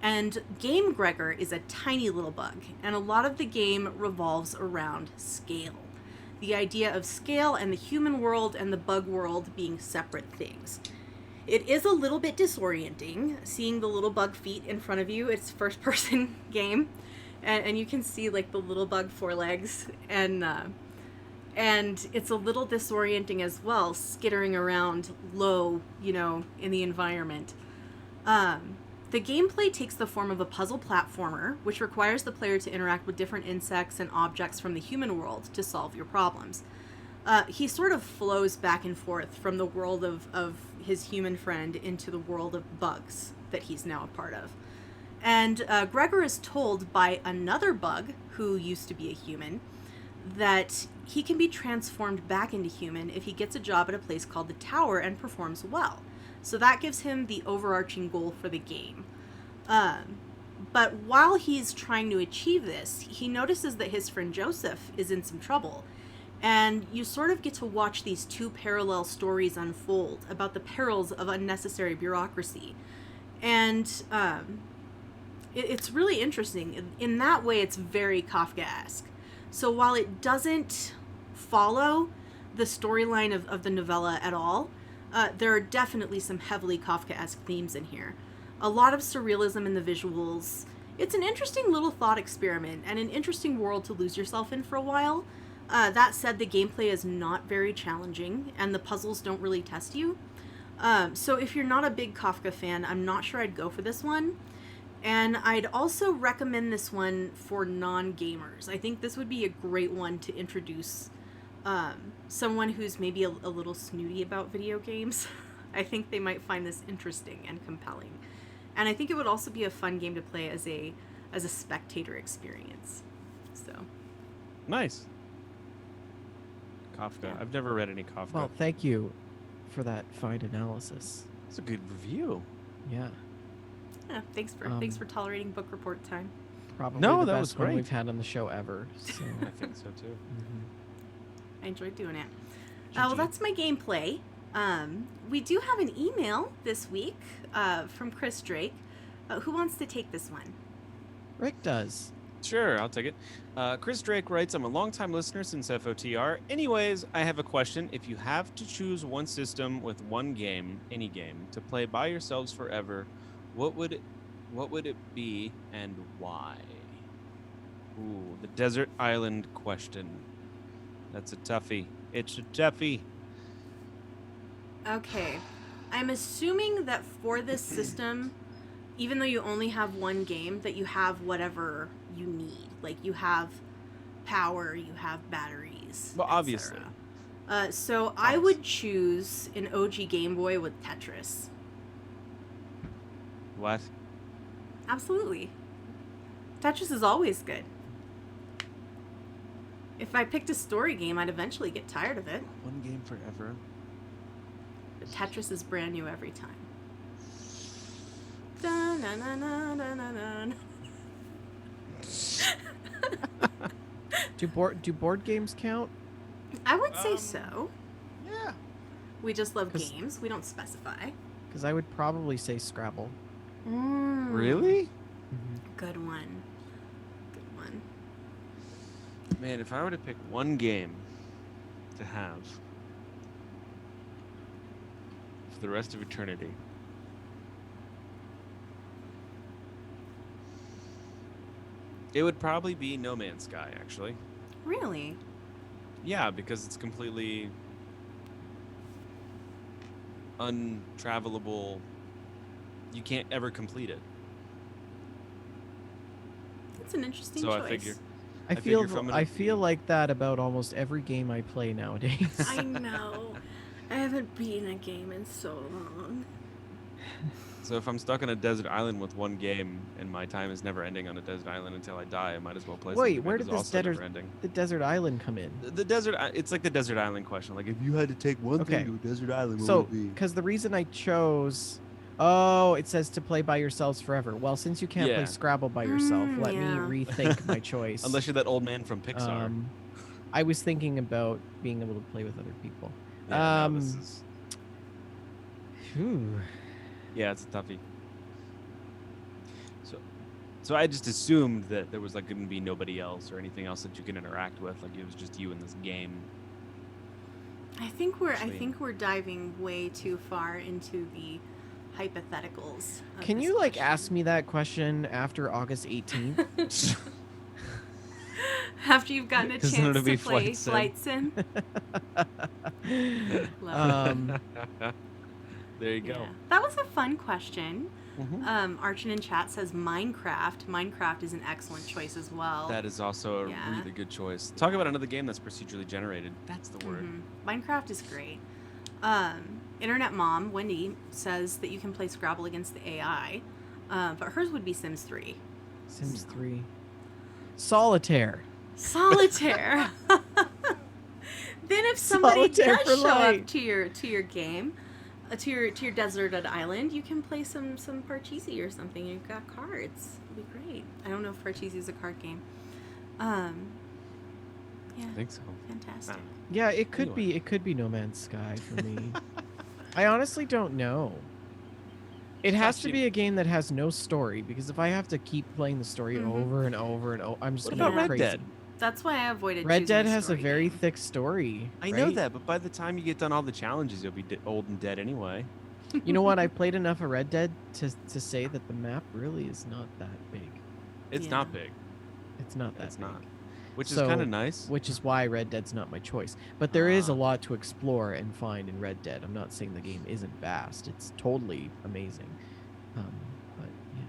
S1: And Game Gregor is a tiny little bug, and a lot of the game revolves around scale. The idea of scale and the human world and the bug world being separate things. It is a little bit disorienting, seeing the little bug feet in front of you. It's a first-person game, and you can see, like, the little bug forelegs, and it's a little disorienting as well, skittering around low, you know, in the environment. The gameplay takes the form of a puzzle platformer, which requires the player to interact with different insects and objects from the human world to solve your problems. He sort of flows back and forth from the world of his human friend into the world of bugs that he's now a part of. And Gregor is told by another bug, who used to be a human, that he can be transformed back into human if he gets a job at a place called the Tower and performs well. So that gives him the overarching goal for the game. But while he's trying to achieve this, he notices that his friend Joseph is in some trouble. And you sort of get to watch these two parallel stories unfold about the perils of unnecessary bureaucracy. And it's really interesting. In that way, it's very Kafkaesque. So while it doesn't follow the storyline of the novella at all, there are definitely some heavily Kafkaesque themes in here. A lot of surrealism in the visuals. It's an interesting little thought experiment and an interesting world to lose yourself in for a while. That said, the gameplay is not very challenging, and the puzzles don't really test you. So if you're not a big Kafka fan, I'm not sure I'd go for this one. And I'd also recommend this one for non-gamers. I think this would be a great one to introduce someone who's maybe a little snooty about video games. I think they might find this interesting and compelling. And I think it would also be a fun game to play as a spectator experience. So
S2: Nice. Kafka.
S1: Yeah.
S2: I've never read any Kafka.
S3: Well, thank you for that fine analysis.
S2: It's a good review.
S3: Yeah.
S1: yeah, thanks for tolerating book report time.
S3: Probably
S2: No,
S3: the
S2: that
S3: best
S2: was
S3: one
S2: great.
S3: we've had on the show ever. So.
S2: I think so too.
S3: Mhm.
S1: I enjoyed doing it.
S3: GG.
S1: Well, that's my gameplay. We do have an email this week from Chris Drake. Who wants to take this one?
S3: Rick does.
S2: Sure, I'll take it. Chris Drake writes, I'm a longtime listener since FOTR. Anyways, I have a question. If you have to choose one system with one game, any game, to play by yourselves forever, what would it be and why? Ooh, the desert island question. That's a toughie. It's a toughie.
S1: Okay. I'm assuming that for this system, even though you only have one game, that you have whatever you need. Like, you have power, you have batteries.
S2: Well,
S1: etc.
S2: obviously.
S1: So I would choose an OG Game Boy with Tetris.
S2: What?
S1: Absolutely. Tetris is always good. If I picked a story game, I'd eventually get tired of it.
S2: One game forever.
S1: But Tetris is brand new every time. Da-na-na-na-na-na-na.
S3: Do board games count?
S1: I would say so.
S2: Yeah.
S1: We just love
S3: 'Cause-
S1: games. We don't specify.
S3: Because I would probably say Scrabble.
S2: Really?
S1: Good one. Good one.
S2: Man, if I were to pick one game to have for the rest of eternity, it would probably be No Man's Sky, actually.
S1: Really?
S2: Yeah, because it's completely untravelable. You can't ever complete it.
S1: That's an interesting
S2: So
S1: choice.
S2: I figure
S3: I
S2: figure from
S3: I
S2: an-
S3: feel like that about almost every game I play nowadays.
S1: I know. I haven't beaten a game in so long.
S2: So if I'm stuck on a desert island with one game and my time is never ending on a desert island until I die, I might as well play
S3: Wait,
S2: something
S3: where
S2: that
S3: did
S2: is
S3: this
S2: also never ending.
S3: the desert island come in?
S2: The desert, it's like the desert island question. Like, if you had to take one
S3: Okay.
S2: thing to a desert island, what
S3: So,
S2: would it be?
S3: because the reason I chose, it says to play by yourselves forever. Well, since you can't
S2: Yeah.
S3: play Scrabble by yourself, let
S1: yeah.
S3: me rethink my choice.
S2: Unless you're that old man from Pixar.
S3: I was thinking about being able to play with other people.
S2: Yeah, no, this is,
S3: Phew.
S2: yeah, it's a toughie. So I just assumed that there was like going to be nobody else or anything else that you can interact with. Like it was just you in this game.
S1: I think we're
S2: Actually-
S1: diving way too far into the hypotheticals. Of
S3: Can
S1: this
S3: you like
S1: question.
S3: ask me that question after August 18th?
S1: After you've gotten a
S2: 'Cause then
S1: chance
S2: it'll be
S1: to play
S2: Flight Sim.
S1: Flight Sim? Love
S2: There you go.
S1: Yeah. That was a fun question.
S2: Mhm.
S1: Archon in chat says Minecraft. Minecraft is an excellent choice as well.
S2: That is also a
S1: Yeah.
S2: really good choice. Talk about another game that's procedurally generated. That's the word.
S1: Minecraft is great. Internet Mom, Wendy, says that you can play Scrabble against the AI, but hers would be Sims 3.
S3: Sims 3. Solitaire.
S1: Solitaire. Then if somebody
S3: Solitaire
S1: does
S3: for
S1: show
S3: life.
S1: up to your game, to your deserted island, you can play some Parcheesi or something. You've got cards. It'd be great. I don't know if Parcheesi is a card game. Yeah,
S2: I think so.
S1: fantastic.
S3: Yeah, it could
S2: Anyway.
S3: be. It could be No Man's Sky for me. I honestly don't know. It has to
S2: Actually-
S3: be a game that has no story, because if I have to keep playing the story
S1: Mhm.
S3: over and over and over, I'm just
S2: What
S3: gonna
S2: about
S3: go
S2: Red
S3: crazy.
S2: Dead?
S1: That's why I avoided.
S3: Red
S1: choosing
S3: Dead
S1: a
S3: has a
S1: story
S3: very
S1: game.
S3: thick story.
S2: I know
S3: right?
S2: that, but by the time you get done all the challenges, you'll be old and dead anyway.
S3: You know what? I played enough of Red Dead to say that the map really is not that big.
S2: It's
S1: Yeah.
S2: not big.
S3: It's not that
S2: It's
S3: big.
S2: not. Which is
S3: So-
S2: kind of nice.
S3: Which is why Red Dead's not my choice. But there is a
S2: Ah.
S3: lot to explore and find in Red Dead. I'm not saying the game isn't vast. It's totally amazing. But yeah.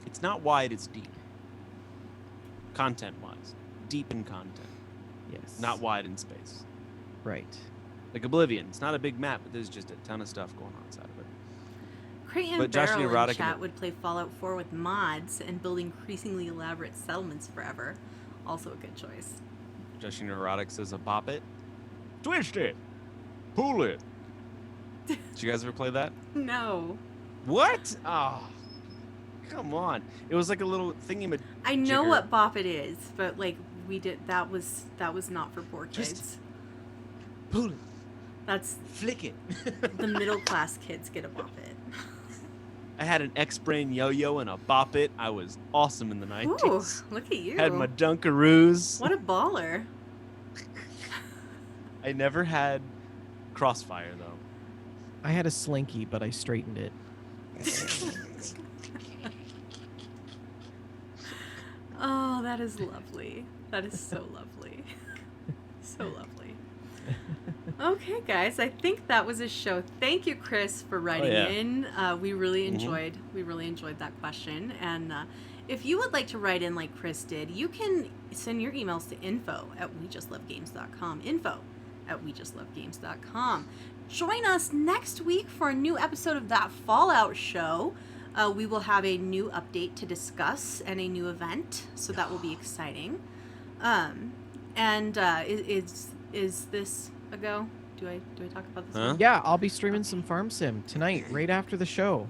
S2: It's not wide, it's deep. Content-wise. Deep in content.
S3: Yes.
S2: Not wide in space.
S3: Right.
S2: Like Oblivion. It's not a big map, but there's just a ton of stuff going on inside of it.
S1: Crate
S2: But
S1: and
S2: Josh
S1: Barrel in
S2: Neurotic
S1: chat
S2: and-
S1: would play Fallout 4 with mods and build increasingly elaborate settlements forever. Also a good choice.
S2: Joshie Neurotic says a bop it. Twist it. Pull it. Did you guys ever play that?
S1: No.
S2: What? Oh. Come on. It was like a little thingy.
S1: I know
S2: Jigger.
S1: what Bop It is, but like we did that was not for poor
S2: Just-
S1: kids.
S2: Pull it.
S1: That's
S2: Flick it.
S1: the middle class kids get a Bop It.
S2: I had an X-Brain yo-yo and a bop it. I was awesome in the 90s.
S1: Ooh, look at you.
S2: Had my Dunkaroos.
S1: What a baller.
S2: I never had Crossfire though.
S3: I had a Slinky, but I straightened it.
S1: Oh, that is lovely. That is so lovely. So lovely. Okay, guys, I think that was a show. Thank you, Chris, for writing
S2: yeah.
S1: in. We really
S2: Mhm.
S1: enjoyed that question. And if you would like to write in like Chris did, you can send your emails to info@wejustlovegames.com. at WeJustLoveGames.com. Join us next week for a new episode of That Fallout Show. We will have a new update to discuss and a new event, so that will be exciting. Is this a go? Do I talk about this?
S2: Huh?
S1: One?
S3: Yeah, I'll be streaming some Farm Sim tonight, right after the show.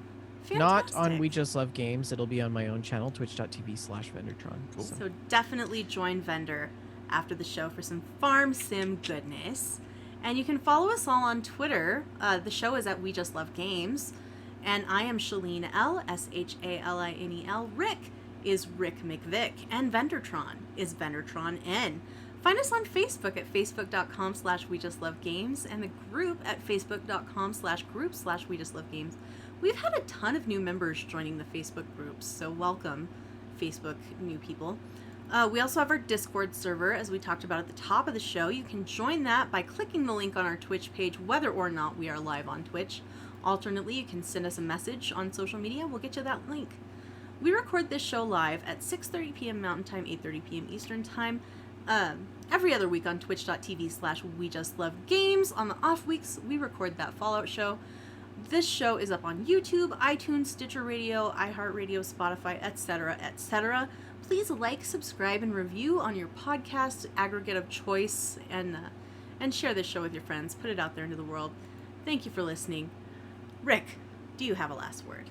S3: Not on
S1: Fantastic.
S3: We Just Love Games. It'll be on my own channel, twitch.tv/Vendortron.
S2: Cool.
S1: So definitely join Vendor after the show for some Farm Sim goodness. And you can follow us all on Twitter. The show is at We Just Love Games. And I am Shalene L, SHALINEL. Rick is Rick McVick. And Vendortron is Vendortron N. Find us on Facebook at facebook.com/WeJustLoveGames and the group at facebook.com/group/WeJustLoveGames. We've had a ton of new members joining the Facebook groups, so welcome, Facebook new people. We also have our Discord server, as we talked about at the top of the show. You can join that by clicking the link on our Twitch page, whether or not we are live on Twitch. Alternately, you can send us a message on social media. We'll get you that link. We record this show live at 6:30 p.m. Mountain Time, 8:30 p.m. Eastern Time, every other week on twitch.tv/WeJustLoveGames. On the off weeks, we record That Fallout Show. This show is up on YouTube, iTunes, Stitcher Radio, iHeartRadio, Spotify, etc., etc. Please like, subscribe, and review on your podcast aggregate of choice, and share this show with your friends. Put it out there into the world. Thank you for listening. Rick, do you have a last word?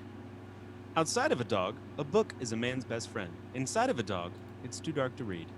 S2: Outside of a dog, a book is a man's best friend. Inside of a dog, it's too dark to read.